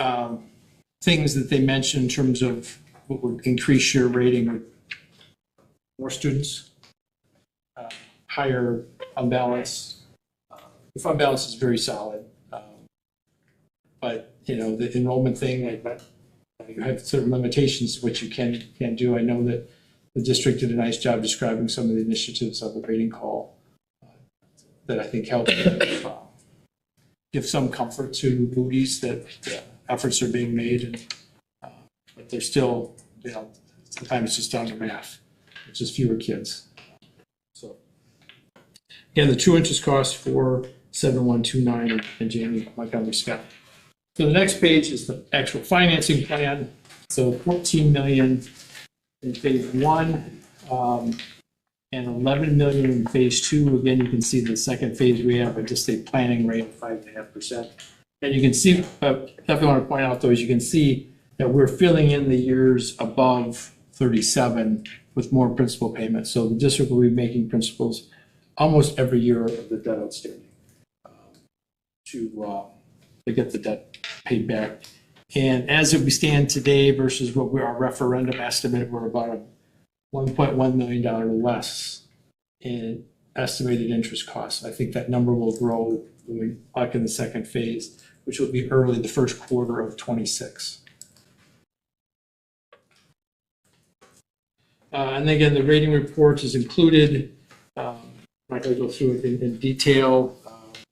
things that they mentioned in terms of what would increase your rating: more students, higher fund balance. The fund balance is very solid, but the enrollment thing, you have certain limitations to what you can do. I know that the district did a nice job describing some of the initiatives of the rating call that I think helped give some comfort to Moody's that efforts are being made, but they're still, sometimes it's just down to math. It's just fewer kids. So again, the true interest costs for 7129 and Jamie Montgomery Scott. So the next page is the actual financing plan. So 14 million in phase 1 and 11 million in phase 2. Again, you can see the second phase we have just a planning rate of 5.5%. And you can see, definitely want to point out though, is you can see that we're filling in the years above 37 with more principal payments. So the district will be making principals almost every year of the debt outstanding to get the debt paid back. And as we stand today versus what our referendum estimate, we're about a $1.1 million less in estimated interest costs. I think that number will grow when we lock in the second phase, which will be early, the first quarter of 26. And again, the rating report is included. I'm not going to go through it in detail,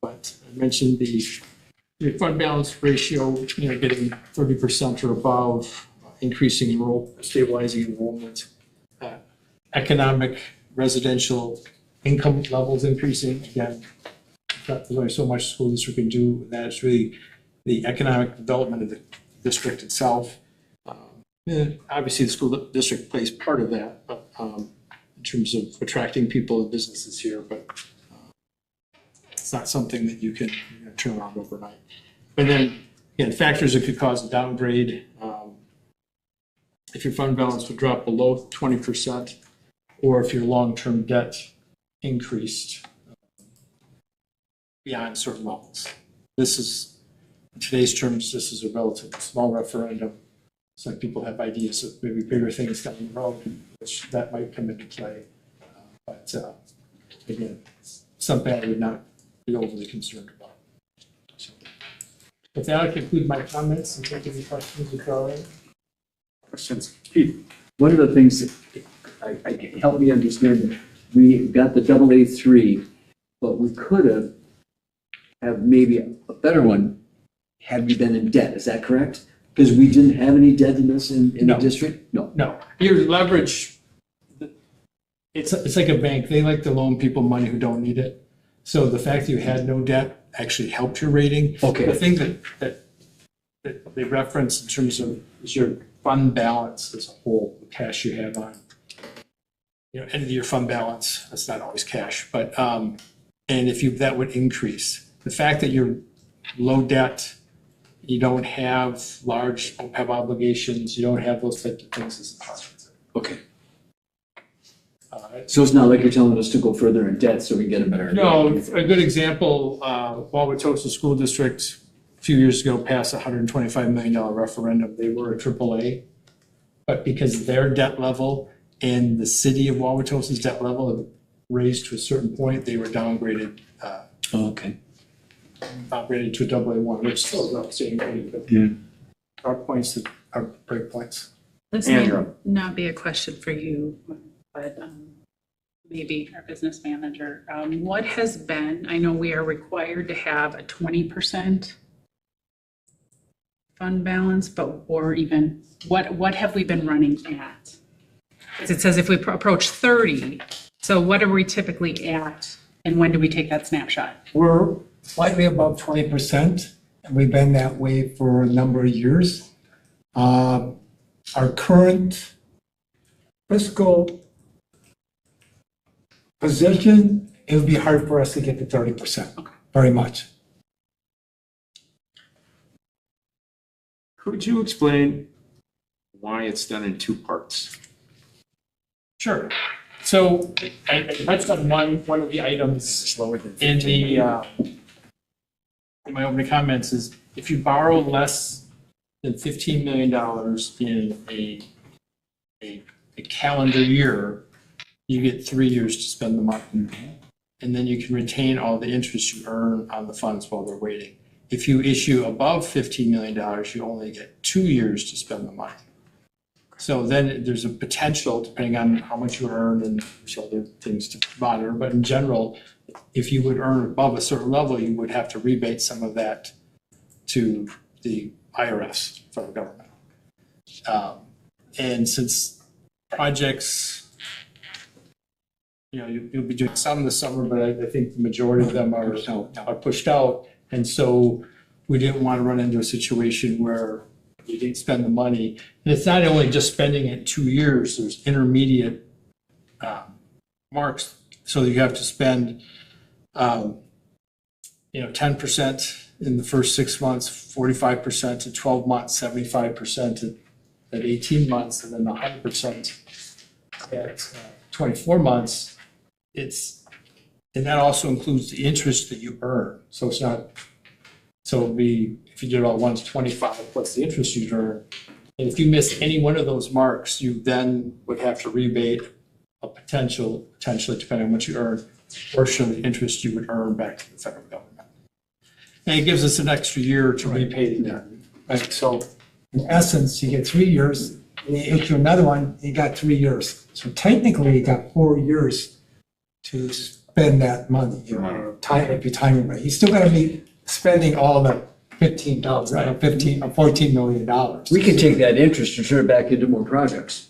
but I mentioned the fund balance ratio, getting 30% or above, increasing stabilizing enrollment, economic residential income levels increasing. Again, there's only so much school district can do. That is really the economic development of the district itself. Obviously, the school district plays part of that in terms of attracting people and businesses here, but it's not something that you can turn around overnight. And then, again, factors that could cause a downgrade. If your fund balance would drop below 20%, or if your long-term debt increased beyond certain levels. This is, in today's terms, this is a relatively small referendum. Some people have ideas of maybe bigger things down the road, which that might come into play. But again, it's something I would not be overly concerned about. So, with that, I conclude my comments and take any questions if there are any. Questions? Pete, one of the things that help me understand, we got the AA3, but we could have maybe a better one had we been in debt. Is that correct? Because we didn't have any debt in this in the district? No. Your leverage, it's like a bank. They like to loan people money who don't need it. So the fact that you had no debt actually helped your rating. Okay. The thing that they reference in terms of is your fund balance as a whole, the cash you have on, end of the year fund balance. That's not always cash, but and if that would increase. The fact that you're low debt, you don't have large OPEB obligations, you don't have those types of things as a positive. Okay. So it's not like you're telling us to go further in debt so we can get a better. No, a good example, Wauwatosa School District a few years ago passed a $125 million referendum. They were a AAA, but because their debt level and the city of Wauwatosa's debt level raised to a certain point, they were downgraded. Okay. Upgraded to a AA1, which still is outstanding rating, but Yeah. are points that are break points. This Andrew. may not be a question for you, but maybe our business manager. What has been, I know we are required to have a 20% fund balance, but, or even, what have we been running at? 'Cause it says if we approach 30, so what are we typically at, and when do we take that snapshot? We're slightly above 20%, and we've been that way for a number of years. Our current fiscal position, it would be hard for us to get to 30%, very much. Could you explain why it's done in two parts? Sure. So I touched on one of the items in the, in my opening comments is if you borrow less than $15 million in a calendar year, you get 3 years to spend the money. And then you can retain all the interest you earn on the funds while they're waiting. If you issue above $15 million, you only get 2 years to spend the money. So then there's a potential, depending on how much you earn and there's other things to monitor, but in general, if you would earn above a certain level, you would have to rebate some of that to the IRS, federal government. And since projects, you'll be doing some this summer, but I think the majority of them are pushed out. And so we didn't want to run into a situation where you didn't spend the money. And it's not only just spending it 2 years, there's intermediate marks. So you have to spend, 10% in the first 6 months, 45% at 12 months, 75% at 18 months, and then 100% at 24 months. And that also includes the interest that you earn. So it's not, so it'd be, if you did it all at once, 25 plus the interest you earn. And if you miss any one of those marks, you then would have to rebate a potentially, depending on what you earn, portion of the interest you would earn back to the federal government. And it gives us an extra year to repay the debt. Right, so in essence, you get 3 years, and you issue another one, you got 3 years. So technically, you got 4 years to spend that money, time, if you time it right. You still gotta be spending all the $15 or $14 million. We can take that interest and turn it back into more projects.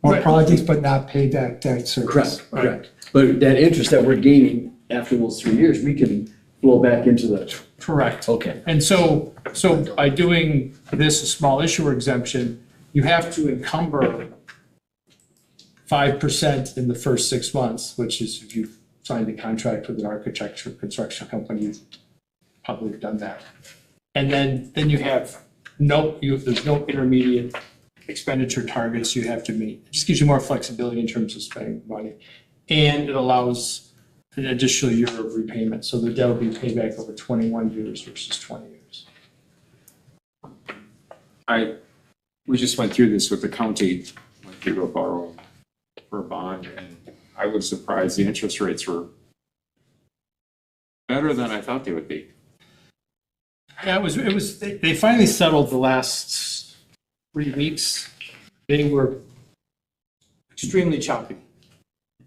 More projects, but not pay that debt service. Correct. But that interest that we're gaining after those 3 years, we can flow back into the. Correct. Okay. And so by doing this, a small issuer exemption, you have to encumber 5% in the first 6 months, which is if you've signed a contract with an architecture construction company, you've probably done that. And then you have there's no intermediate expenditure targets you have to meet. It just gives you more flexibility in terms of spending money. And it allows an additional year of repayment. So the debt will be paid back over 21 years versus 20 years. We just went through this with the county when they were borrowing for a bond, and I was surprised the interest rates were better than I thought they would be. Yeah, they finally settled the last 3 weeks. They were extremely choppy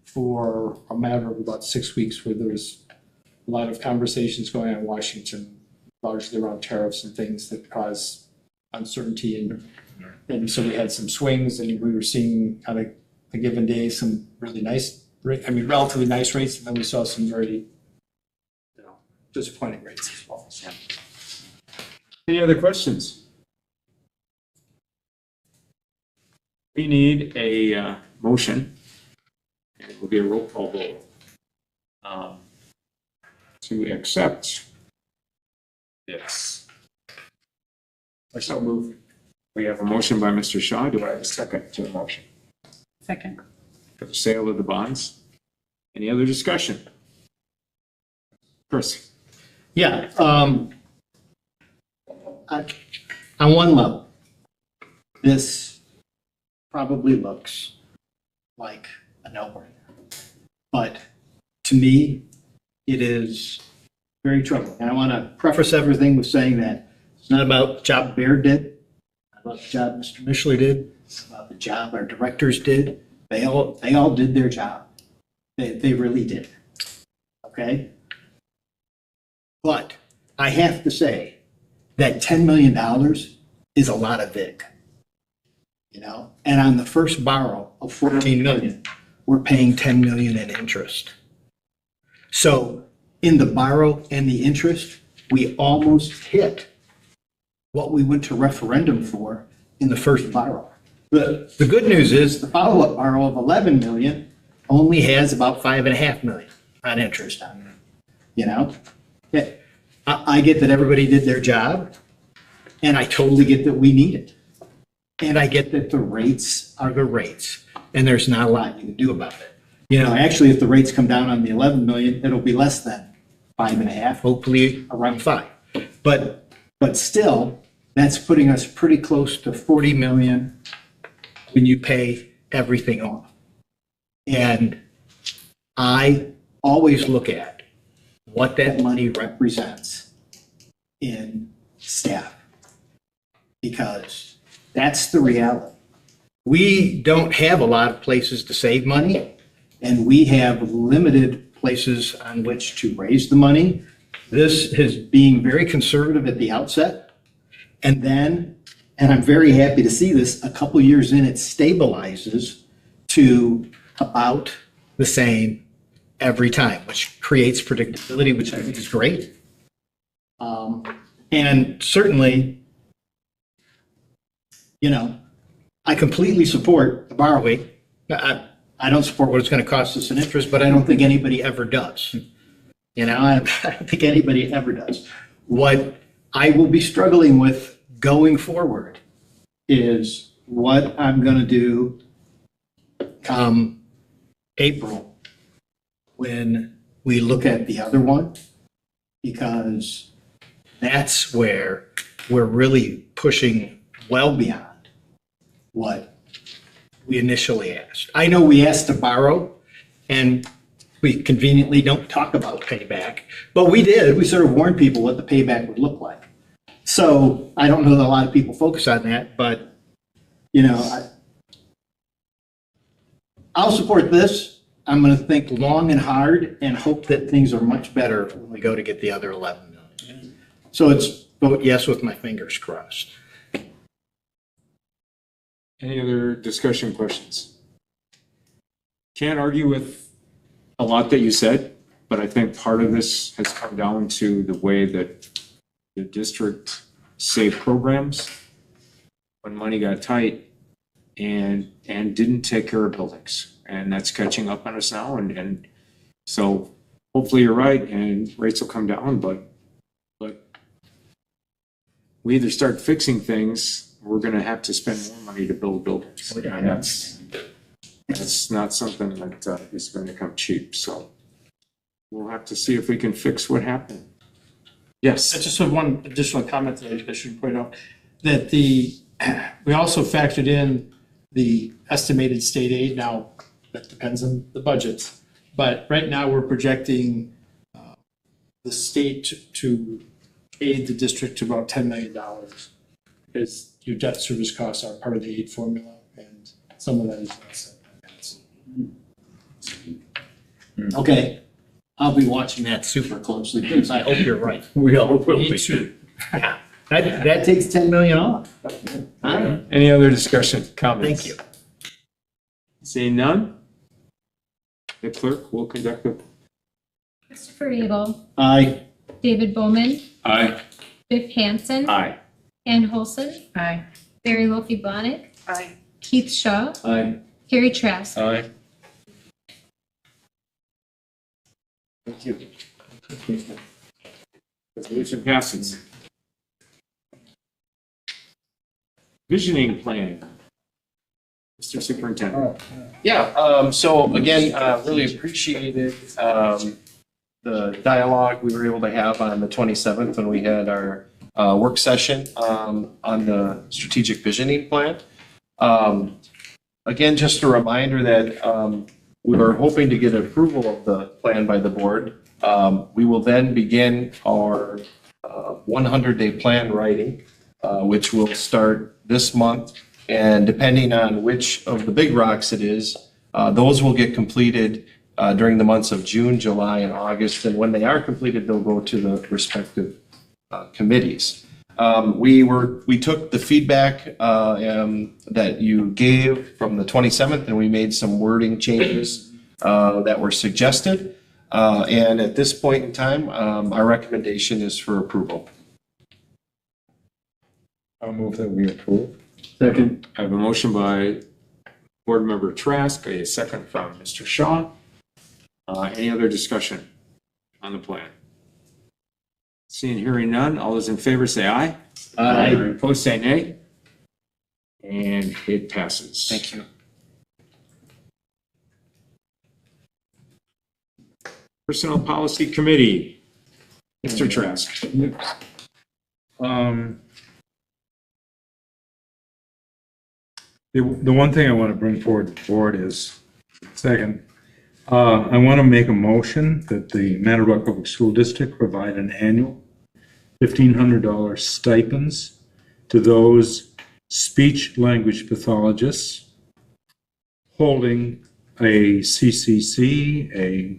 for a matter of about 6 weeks, where there was a lot of conversations going on in Washington, largely around tariffs and things that cause uncertainty. And so we had some swings, and we were seeing on a given day some really nice, relatively nice rates, and then we saw some very disappointing rates as well. So. Any other questions? We need a motion, and it will be a roll call vote to accept this. So move. We have a motion by Mr. Shaw. Do I have a second to the motion? Second. For the sale of the bonds? Any other discussion? Chris? Yeah, on one level, this probably looks like a no-brainer. But to me, it is very troubling. And I want to preface everything with saying that it's not about the job Baird did, not about the job Mr. Mishler did, it's about the job our directors did. They all did their job. They really did. Okay? But I have to say that $10 million is a lot of VIG. You know, and on the first borrow of 14 million, we're paying 10 million in interest. So in the borrow and the interest, we almost hit what we went to referendum for in the first borrow. The good news is the follow-up borrow of 11 million only has about 5.5 million on interest on it. You know, I get that everybody did their job, and I totally get that we need it. And I get that the rates are the rates, and there's not a lot you can do about it. You know, actually, if the rates come down on the 11 million, it'll be less than 5.5, hopefully around 5. But still, that's putting us pretty close to 40 million when you pay everything off. And I always look at what that money represents in staff, because that's the reality. We don't have a lot of places to save money, and we have limited places on which to raise the money. This is being very conservative at the outset, and then, and I'm very happy to see this, a couple years in, it stabilizes to about the same every time, which creates predictability, which I think is great. And certainly, you know, I completely support the borrowing. I don't support what it's going to cost us in interest, but I don't think anybody ever does. You know, I don't think anybody ever does. What I will be struggling with going forward is what I'm going to do come April when we look at the other one, because that's where we're really pushing well beyond what we initially asked. I know we asked to borrow, and we conveniently don't talk about payback, but we did. We sort of warned people what the payback would look like. So I don't know that a lot of people focus on that, but, you know, I'll support this. I'm going to think long and hard and hope that things are much better when we go to get the other 11 million. So it's vote yes with my fingers crossed. Any other discussion questions? Can't argue with a lot that you said, but I think part of this has come down to the way that the district saved programs when money got tight and didn't take care of buildings. And that's catching up on us now. And so hopefully you're right and rates will come down, but we either start fixing things, or we're going to have to spend more money to build buildings. And that's not something that is going to come cheap. So we'll have to see if we can fix what happened. Yes. I just have one additional comment that I should point out, that we also factored in the estimated state aid. Now, that depends on the budgets, but right now we're projecting the state to aid the district to about $10 million, because your debt service costs are part of the aid formula, and some of that is offset by that. Okay, I'll be watching that super closely because I hope you're right. We all will be. Yeah, that takes 10 million off. Any other discussion, comments? Thank you. Seeing none, the clerk will conduct a. Christopher Abel. Aye. David Bowman. Aye. Biff Hansen. Aye. Ann Holson. Aye. Barry Lofi-Blahnik. Aye. Keith Shaw. Aye. Carrie Trask. Aye. Thank you. Resolution passes. Visioning plan. Mr. Mr. Superintendent. Yeah, so again, really appreciated the dialogue we were able to have on the 27th when we had our work session on the strategic visioning plan. Again, just a reminder that we were hoping to get approval of the plan by the board. We will then begin our 100-day plan writing, which will start this month. And depending on which of the big rocks it is, those will get completed during the months of June, July, and August. And when they are completed, they'll go to the respective committees. We took the feedback that you gave from the 27th, and we made some wording changes that were suggested. And at this point in time, our recommendation is for approval. I'll move that we approve. Second. I have a motion by Board Member Trask, a second from Mr. Shaw. Any other discussion on the plan? Seeing, hearing none, all those in favor say aye. Aye. Opposed say nay. And it passes. Thank you. Personnel Policy Committee, Mr. Trask. The one thing I want to bring forward to the board is, second, I want to make a motion that the Manitowoc Public School District provide an annual $1,500 stipends to those speech language pathologists holding a CCC, a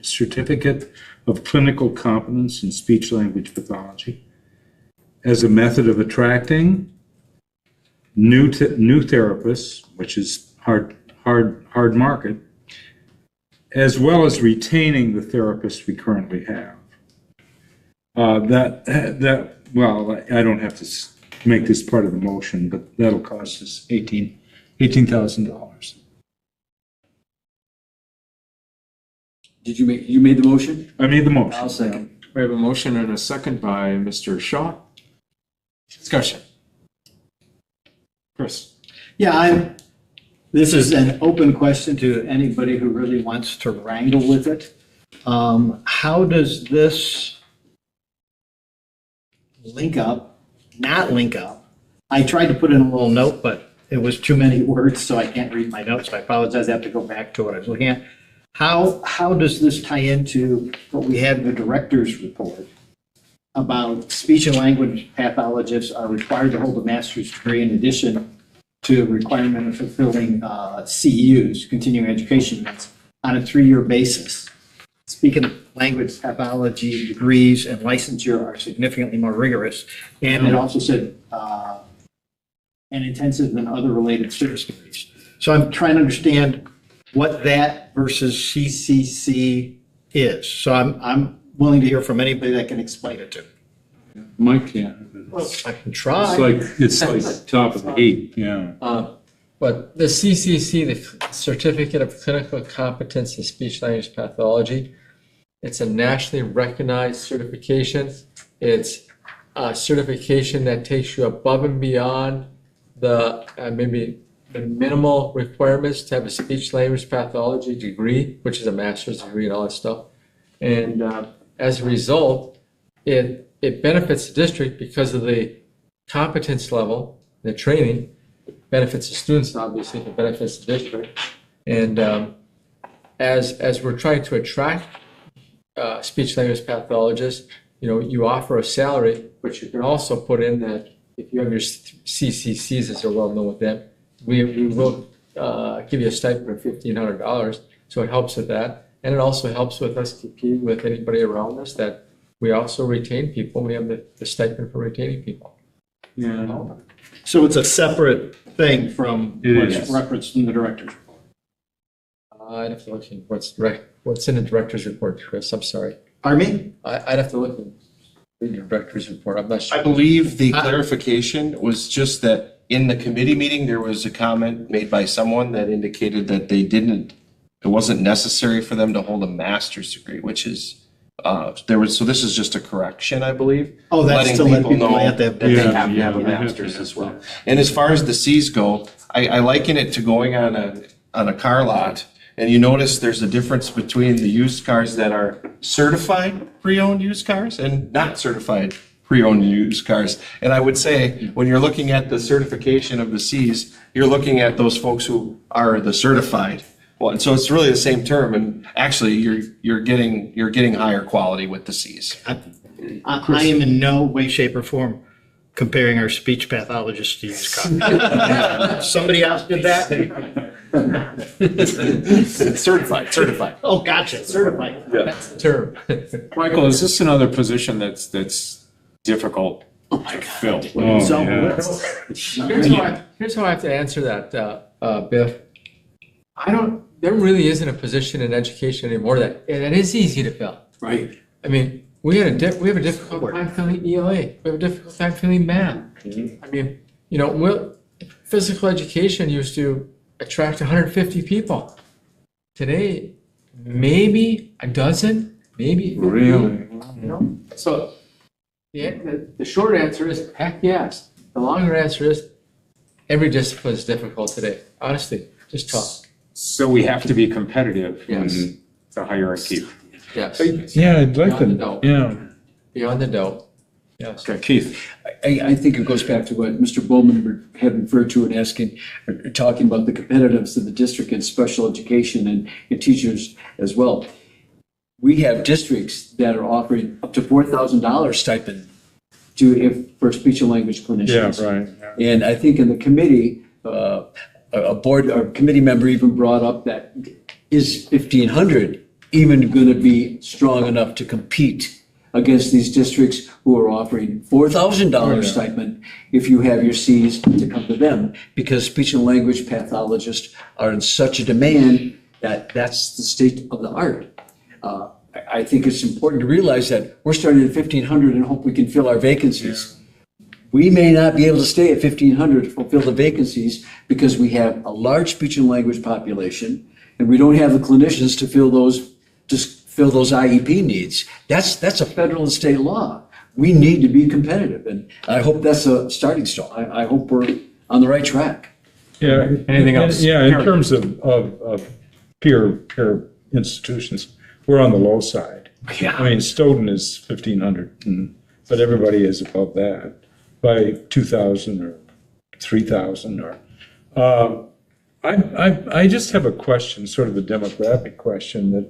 certificate of clinical competence in speech language pathology, as a method of attracting new therapists, which is hard market, as well as retaining the therapists we currently have. Well, I don't have to make this part of the motion, but that'll cost us $18,000. You made the motion? I made the motion. I'll second. We have a motion and a second by Mr. Shaw. Discussion. Chris. Yeah, this is an open question to anybody who really wants to wrangle with it. How does this not link up? I tried to put in a little note, but it was too many words, so I can't read my notes. So I apologize. I have to go back to what I was looking at. How does this tie into what we had in the director's report about speech and language pathologists are required to hold a master's degree in addition to the requirement of fulfilling CEUs, continuing education units, on a 3-year basis? Speaking of language pathology degrees and licensure are significantly more rigorous. And it also said and intensive than other related service degrees. So I'm trying to understand what that versus CCC is. So I'm willing to hear from anybody that can explain it to me. Mike can. Well, I can try. It's like top of the heap, yeah. But the CCC, the Certificate of Clinical Competence in Speech Language Pathology, it's a nationally recognized certification. It's a certification that takes you above and beyond the maybe the minimal requirements to have a speech language pathology degree, which is a master's degree and all that stuff. And as a result, it benefits the district because of the competence level, the training, benefits the students, obviously, it benefits the district. And as we're trying to attract speech language pathologists, you offer a salary, but you can also put in that if you have your CCCs, as they're well known with them, we will give you a stipend of $1,500. So it helps with that. And it also helps with us competing with anybody around us that we also retain people. We have the stipend for retaining people. Yeah. So it's a separate thing from It what's is. referenced in the director's report. I'd have to look in what's in the director's report, Chris. I'm sorry. Pardon me? I'd have to look in the director's report. I'm not sure. I believe the clarification was just that in the committee meeting, there was a comment made by someone that indicated that it wasn't necessary for them to hold a master's degree, which is so this is just a correction, I believe. Oh, that's letting to let people know have to have- that they Yeah, have to have a yeah, yeah. master's as well. And as far as the Cs go, I liken it to going on a car lot. And you notice there's a difference between the used cars that are certified pre-owned used cars and not certified pre-owned used cars. And I would say, when you're looking at the certification of the Cs, you're looking at those folks who are the certified. Well, and so it's really the same term, and actually, you're getting higher quality with the Cs. I am in no way, shape, or form comparing our speech pathologist to used cars. Somebody else did that? Certified. Oh, gotcha, certified. That's the term. Michael, is this another position that's difficult to fill? Oh, So, yeah. Here's how I have to answer that, Biff. There really isn't a position in education anymore that is easy to fill. Right. I mean, we have a difficult time filling ELA. We have a difficult time filling math. I mean, physical education used to attract 150 people. Today, maybe a dozen, maybe 50. Really? So the short answer is heck yes. The longer answer is every discipline is difficult today. Honestly, just tough. So we have to be competitive Yes. in the hierarchy. Yes. Yeah, I'd like Beyond the to, doubt. yeah. Beyond the doubt. Yes. Okay, Keith. I think it goes back to what Mr. Bowman had referred to in talking about the competitiveness of the district in special education and teachers as well. We have districts that are offering up to $4,000 stipend for speech and language clinicians. Yeah, right. And I think in the committee, a committee member even brought up that is 1,500 even going to be strong enough to compete against these districts who are offering $4,000 stipend if you have your Cs to come to them, because speech and language pathologists are in such a demand that that's the state of the art. I think it's important to realize that we're starting at 1,500 and hope we can fill our vacancies. We may not be able to stay at 1,500 to fulfill the vacancies because we have a large speech and language population and we don't have the clinicians to fill those IEP needs. That's a federal and state law. We need to be competitive, and I hope that's a starting stone. I hope we're on the right track. Yeah. Anything else? Yeah, in terms of peer institutions, we're on the low side. Yeah. I mean, Stoughton is 1,500, but everybody is above that by 2,000 or 3,000 or. I just have a question, sort of a demographic question that,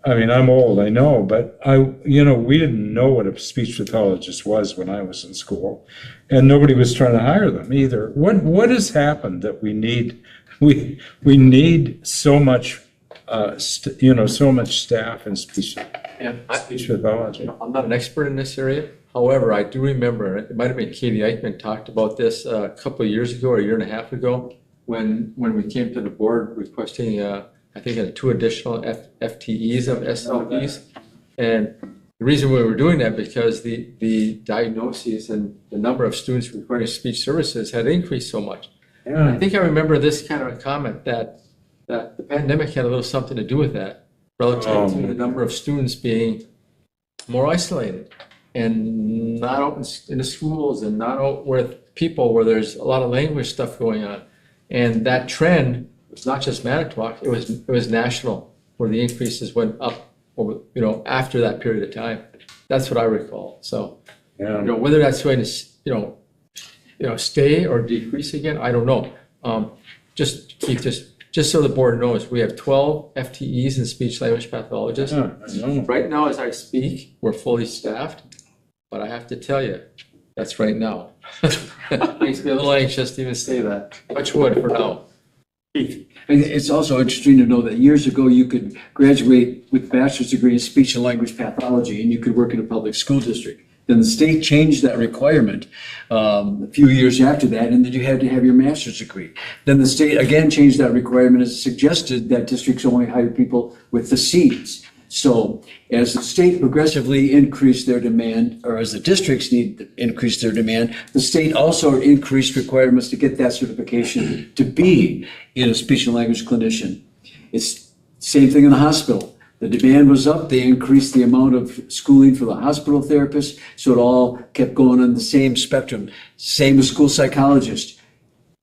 I mean, I'm old, I know, but we didn't know what a speech pathologist was when I was in school, and nobody was trying to hire them either. What has happened that we need so much, so much staff in speech pathology? I'm not an expert in this area. However, I do remember, it might have been Katie Eichmann talked about this a couple of years ago or a year and a half ago when we came to the board requesting, I think, 2 additional FTEs of SLPs. And the reason we were doing that because the diagnoses and the number of students requiring speech services had increased so much. Yeah. I think I remember this kind of a comment that the pandemic had a little something to do with that, relative to the number of students being more isolated and not out in the schools and not out with people where there's a lot of language stuff going on. And that trend was not just Manitowoc, it was national, where the increases went up over, after that period of time. That's what I recall. So, whether that's going to, stay or decrease again, I don't know. Just so the board knows, we have 12 FTEs in speech language pathologists. Yeah, I know. Right now, as I speak, we're fully staffed, but I have to tell you, that's right now. Makes me a little anxious to even say that. Touch wood for now. And it's also interesting to know that years ago, you could graduate with a bachelor's degree in speech and language pathology, and you could work in a public school district. Then the state changed that requirement a few years after that, and then you had to have your master's degree. Then the state again changed that requirement and suggested that districts only hire people with the Cs. So as the state progressively increased their demand, or as the districts need to increase their demand, the state also increased requirements to get that certification to be in a speech and language clinician. It's same thing in the hospital. The demand was up, they increased the amount of schooling for the hospital therapists, so it all kept going on the same spectrum. Same with school psychologists.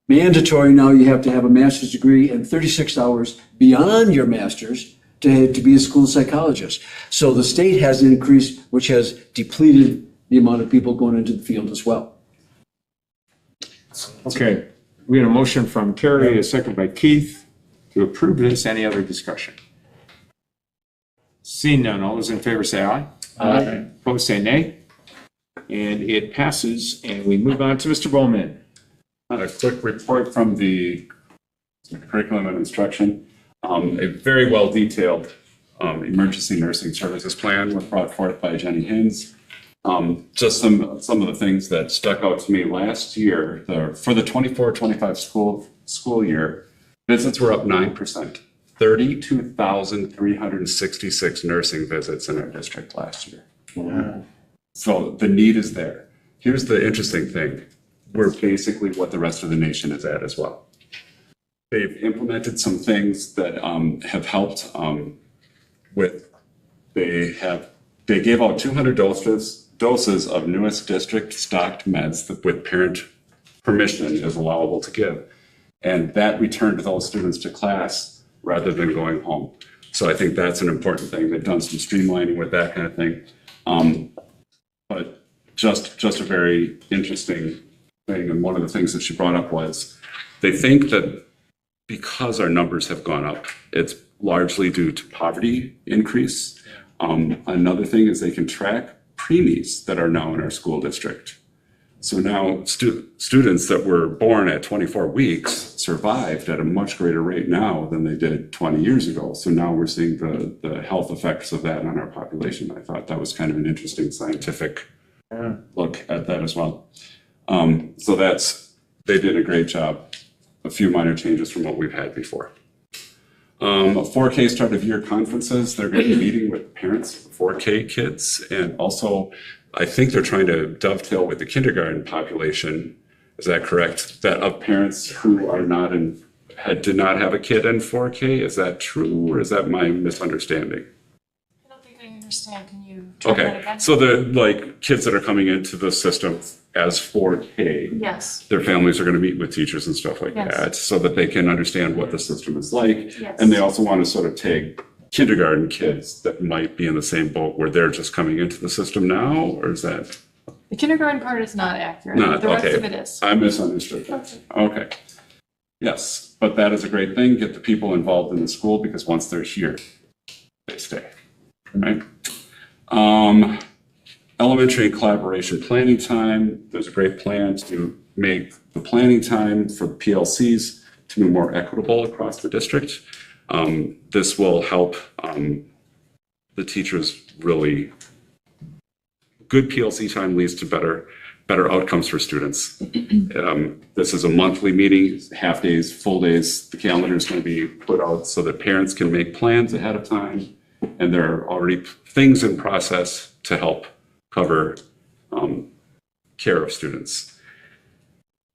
Mandatory now, you have to have a master's degree and 36 hours beyond your master's to be a school psychologist. So the state has increased, which has depleted the amount of people going into the field as well. Okay, we had a motion from Terry, a second by Keith to approve this. Any other discussion? Seeing none, all those in favor say aye. Aye. Opposed say nay. And it passes, and we move on to Mr. Bowman. A quick report from the curriculum and instruction. A very well detailed emergency nursing services plan was brought forth by Jenny Hins. Just some of the things that stuck out to me last year, for the 24-25 school year, visits were up 9%. 32,366 nursing visits in our district last year. Wow. So the need is there. Here's the interesting thing. We're basically what the rest of the nation is at as well. They've implemented some things that have helped they gave out 200 doses of newest district stocked meds that with parent permission is allowable to give. And that returned those students to class rather than going home. So I think that's an important thing. They've done some streamlining with that kind of thing. But just a very interesting thing. And one of the things that she brought up was they think that because our numbers have gone up, it's largely due to poverty increase. Another thing is they can track preemies that are now in our school district. So now students that were born at 24 weeks survived at a much greater rate now than they did 20 years ago. So now we're seeing the health effects of that on our population. I thought that was kind of an interesting scientific look at that as well. So they did a great job. A few minor changes from what we've had before. 4K start of year conferences, they're going to be meeting with parents of 4K kids, and also I think they're trying to dovetail with the kindergarten population. Is that correct? That of parents who are not did not have a kid in 4K. Is that true, or is that my misunderstanding? I don't think I understand. Can you try that Okay, again? so the kids that are coming into the system as 4K. Yes. Their families are going to meet with teachers and stuff like Yes. that so that they can understand what the system is like. Yes. And they also want to sort of take kindergarten kids that might be in the same boat where they're just coming into the system now, or is that The kindergarten part is not accurate. not? The rest Okay. of it is. I misunderstood that. Okay. Yes, but that is a great thing. Get the people involved in the school because once they're here, they stay, right? Elementary collaboration planning time. There's a great plan to make the planning time for the PLCs to be more equitable across the district. This will help the teachers really. Good PLC time leads to better outcomes for students. This is a monthly meeting, half days, full days. The calendar is going to be put out so that parents can make plans ahead of time. And there are already things in process to help cover care of students.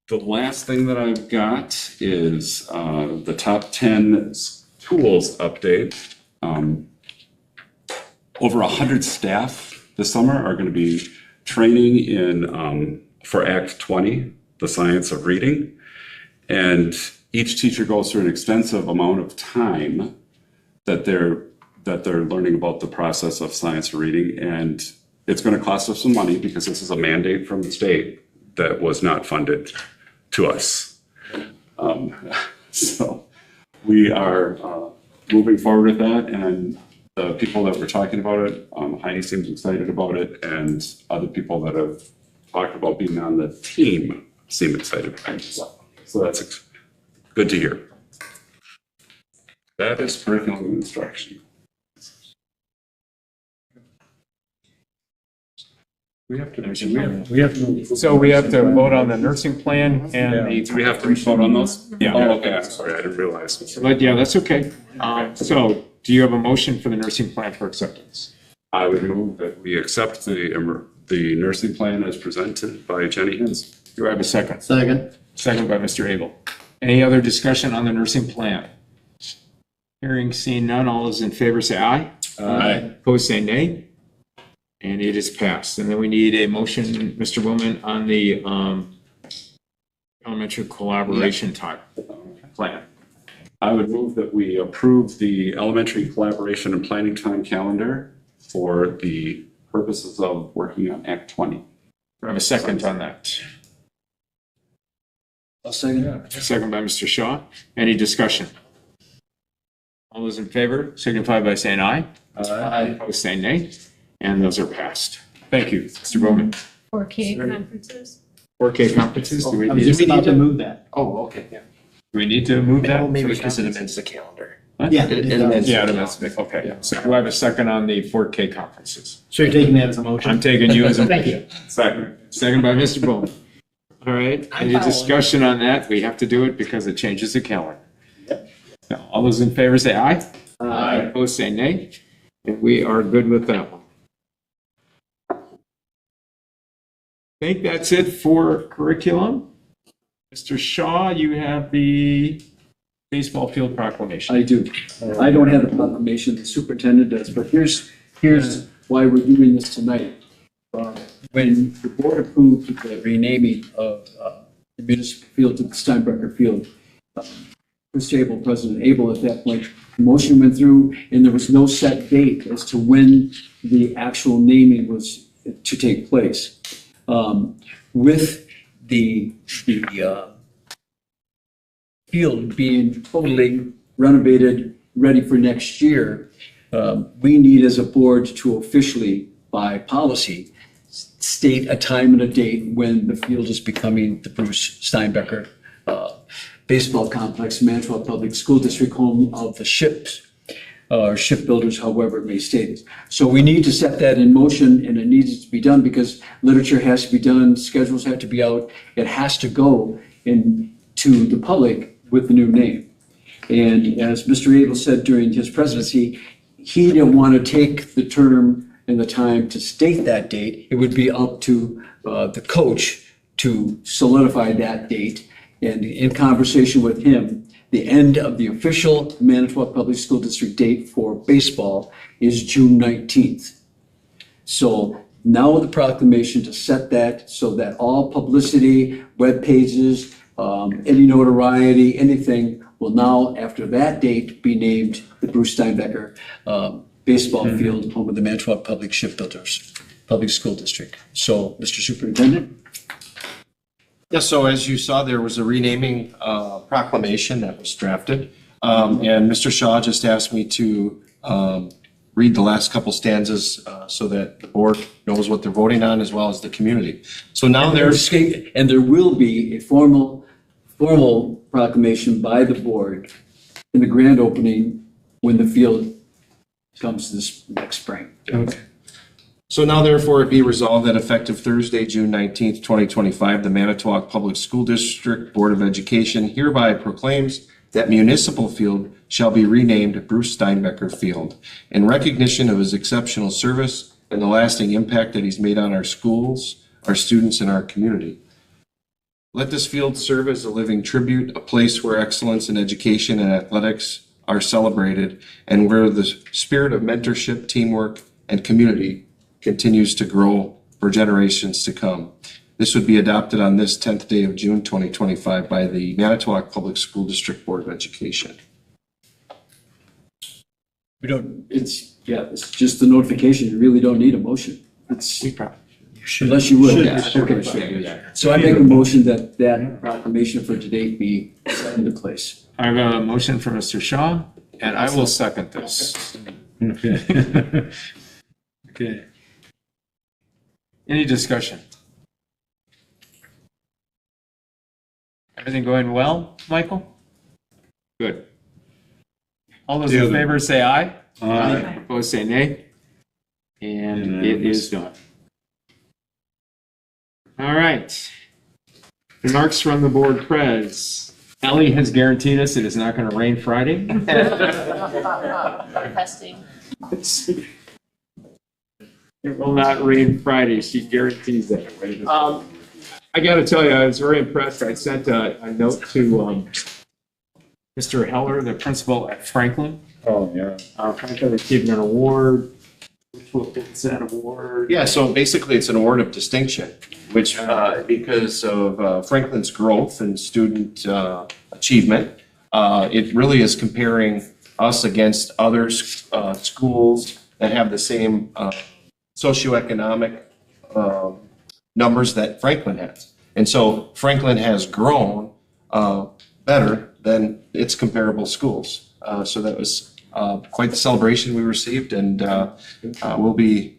The last thing that I've got is the top 10 tools update. Over 100 staff this summer are going to be training for Act 20, the science of reading. And each teacher goes through an extensive amount of time that they're learning about the process of science of reading. And it's going to cost us some money because this is a mandate from the state that was not funded to us. So we are moving forward with that, and the people that were talking about it, Heidi seems excited about it, and other people that have talked about being on the team seem excited about it as well. So that's good to hear. That is curriculum and instruction. We have to vote on the nursing plan and Do we have to vote on those? Yeah. Oh, okay, I'm sorry, I didn't realize. But yeah, that's okay. So do you have a motion for the nursing plan for acceptance? I would move that we accept the nursing plan as presented by Jenny Hins. Do I have a second? Second. Second by Mr. Abel. Any other discussion on the nursing plan? Hearing seen none, all those in favor say aye. Opposed, say nay. And it is passed. And then we need a motion, Mr. Willman, on the elementary collaboration type plan. I would move that we approve the elementary collaboration and planning time calendar for the purposes of working on Act 20. Do I have a second on that? I'll second. Second by Mr. Shaw. Any discussion? All those in favor signify by saying aye. Aye. Opposed, say nay. And those are passed. Thank you, Mr. Bowman. 4K conferences. 4K conferences, do we I was need just about to move that. Oh, okay, yeah. do we need to move that? Well, maybe for the because it conference? amends the calendar. Huh? Yeah. It amends. Yeah, it amends the- okay. So do I have a second on the 4K conferences? So you're taking that as a motion? I'm taking you as a. Thank you. Second. Second by Mr. Bowman. All right, I'm any following. discussion on that? We have to do it because it changes the calendar. So all those in favor say aye. Aye. Opposed, say nay. And we are good with that one. I think that's it for curriculum. Mr. Shaw, you have the baseball field proclamation. I do. I don't have the proclamation, the superintendent does, but here's why we're doing this tonight. When the board approved the renaming of the municipal field to the Steinbrecher Field, Chris Abel, President Abel at that point, the motion went through and there was no set date as to when the actual naming was to take place. With the field being totally renovated, ready for next year, we need as a board to officially, by policy, state a time and a date when the field is becoming the Bruce Steinbrecher Baseball Complex, Manitowoc Public School District, home of the ships, or shipbuilders, however it may state it. So we need to set that in motion, and it needs to be done because literature has to be done, schedules have to be out. It has to go to the public with the new name. And as Mr. Abel said during his presidency, he didn't want to take the term and the time to state that date. It would be up to the coach to solidify that date. And in conversation with him, the end of the official Manitowoc Public School District date for baseball is June 19th. So now the proclamation to set that so that all publicity, web pages, any notoriety, anything will now, after that date, be named the Bruce Steinbrecher Baseball Field, home of the Manitowoc Public Shipbuilders Public School District. So, Mr. Superintendent? Yeah, so as you saw, there was a renaming proclamation that was drafted. And Mr. Shaw just asked me to read the last couple stanzas so that the board knows what they're voting on as well as the community. So now there's. And there will be a formal proclamation by the board in the grand opening when the field comes this next spring. Okay. So now therefore it be resolved that effective Thursday, June 19th, 2025, the Manitowoc Public School District Board of Education hereby proclaims that municipal field shall be renamed Bruce Steinbrecher Field in recognition of his exceptional service and the lasting impact that he's made on our schools, our students, and our community. Let this field serve as a living tribute, a place where excellence in education and athletics are celebrated and where the spirit of mentorship, teamwork, and community continues to grow for generations to come. This would be adopted on this 10th day of June 2025 by the Manitowoc Public School District Board of Education. It's just the notification. You really don't need a motion. Unless you would. Yeah. Okay. So I make a motion that proclamation for today be set into place. I have a motion from Mr. Shaw, and I will second this. Okay. Okay. Any discussion? Everything going well, Michael? Good. All those in favor say aye. Aye. Opposed say nay. And it is done. All right. Remarks from the board prez. Ellie has guaranteed us it is not going to rain Friday. Testing. It will not rain Friday. She guarantees that. I got to tell you, I was very impressed. I sent a note to Mr. Heller, the principal at Franklin, Oh, yeah. Franklin received an award. What's that award? Yeah, so basically it's an award of distinction, which, because of Franklin's growth and student achievement, it really is comparing us against other schools that have the same socioeconomic numbers that Franklin has. And so Franklin has grown better than its comparable schools. So that was quite the celebration we received, and we'll be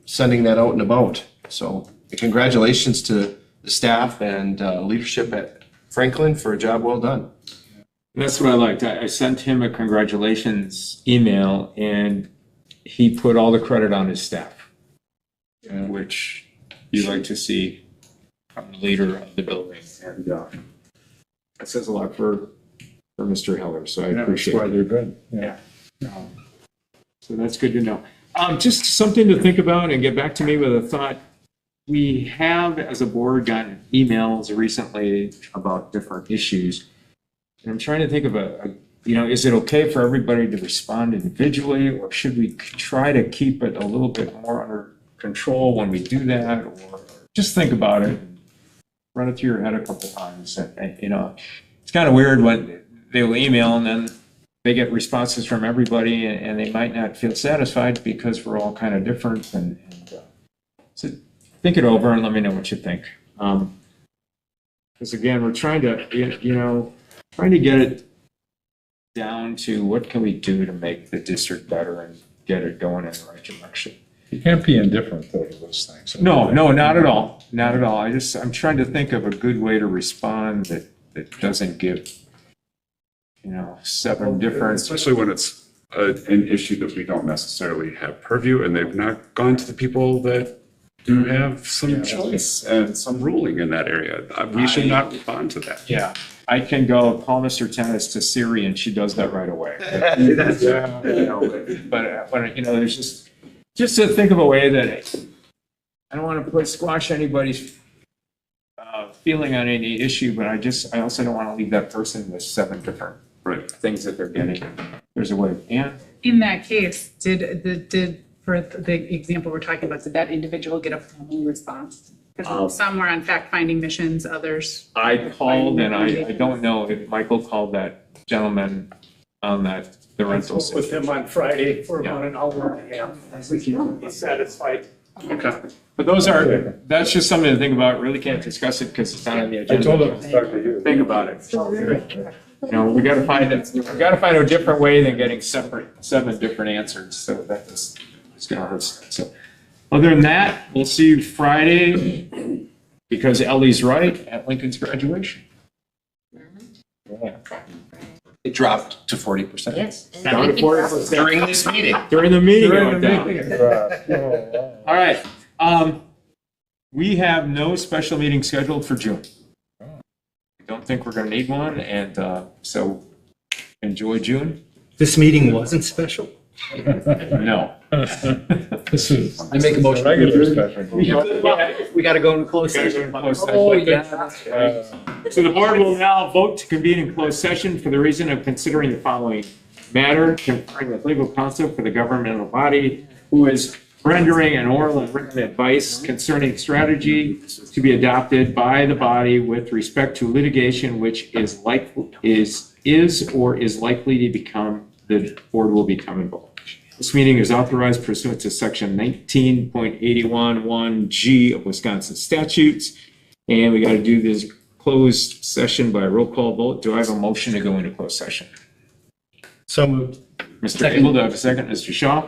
sending that out and about. So congratulations to the staff and leadership at Franklin for a job well done. That's what I liked. I sent him a congratulations email, and he put all the credit on his staff, which you like to see from the leader of the building. And that says a lot for Mr. Heller, so I appreciate it. That's why they're good. Yeah. So that's good to know. Just something to think about and get back to me with a thought. We have, as a board, gotten emails recently about different issues. And I'm trying to think of is it okay for everybody to respond individually, or should we try to keep it a little bit more under control when we do that? Or just think about it, run it through your head a couple times. And it's kind of weird when they'll email and then they get responses from everybody, and they might not feel satisfied because we're all kind of different. And so think it over and let me know what you think. Because again, we're trying to, trying to get it down to what can we do to make the district better and get it going in the right direction. You can't be indifferent though to those things. No, not at all. Not at all. I'm trying to think of a good way to respond that doesn't give, 7 different. Especially when it's an issue that we don't necessarily have purview, and they've not gone to the people that do have some choice and some ruling in that area. We should not respond to that. Yeah. I can go call Mr. Tennis to Siri, and she does that right away. But there's just to think of a way that I don't want to squash anybody's feeling on any issue, but I also don't want to leave that person with 7 different things that they're getting. There's a way. And In that case, did for the example we're talking about, did that individual get a formal response? Because some were on fact-finding missions, others. I called, and I don't know if Michael called that gentleman on the rental I spoke with him on Friday for about an hour and a half. I think he would be satisfied. Okay. But that's just something to think about. Really can't discuss it because it's not on the agenda. I told him to talk to you. Think about it. We got to find a different way than getting 7 different answers. So that's going to hurt. So other than that, we'll see you Friday because Ellie's right at Lincoln's graduation. Yeah. It dropped to 40%. Yes. Down to 40% During this meeting. During the meeting. During the it went meeting. down. All right. We have no special meeting scheduled for June. I don't think we're going to need one, and so enjoy June. This meeting wasn't special? No. This is I make a motion. regular special. We got to go in closed session. Oh, yeah. So the board will now vote to convene in closed session for the reason of considering the following matter, conferring with legal counsel for the governmental body who is rendering an oral and written advice concerning strategy to be adopted by the body with respect to litigation which is or is likely to become, the board will become involved. This meeting is authorized pursuant to section 19.811G of Wisconsin statutes. And we got to do this closed session by roll call vote. Do I have a motion to go into closed session? So moved. Mr. Abel, do I have a second? Mr. Shaw?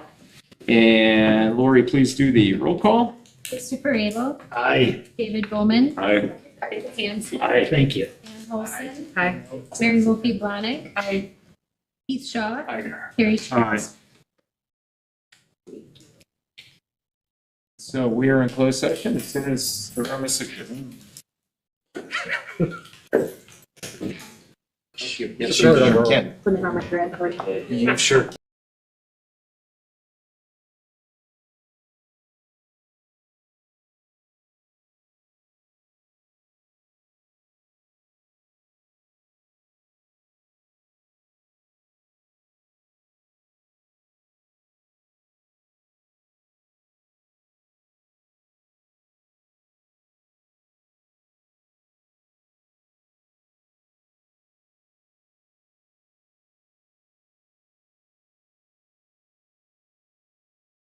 And Lori, please do the roll call. Christopher Abel. Aye. David Bowman. Aye. Meredith Hanson. Aye. Thank you. Ann Holson. Hi. Mary Wolfe Blahnik. Aye. Keith Shaw. Carrie Schwartz. So we are in closed session as soon as the room is secured. Yes, sure. Ken. Put it on my grandpa. You sure?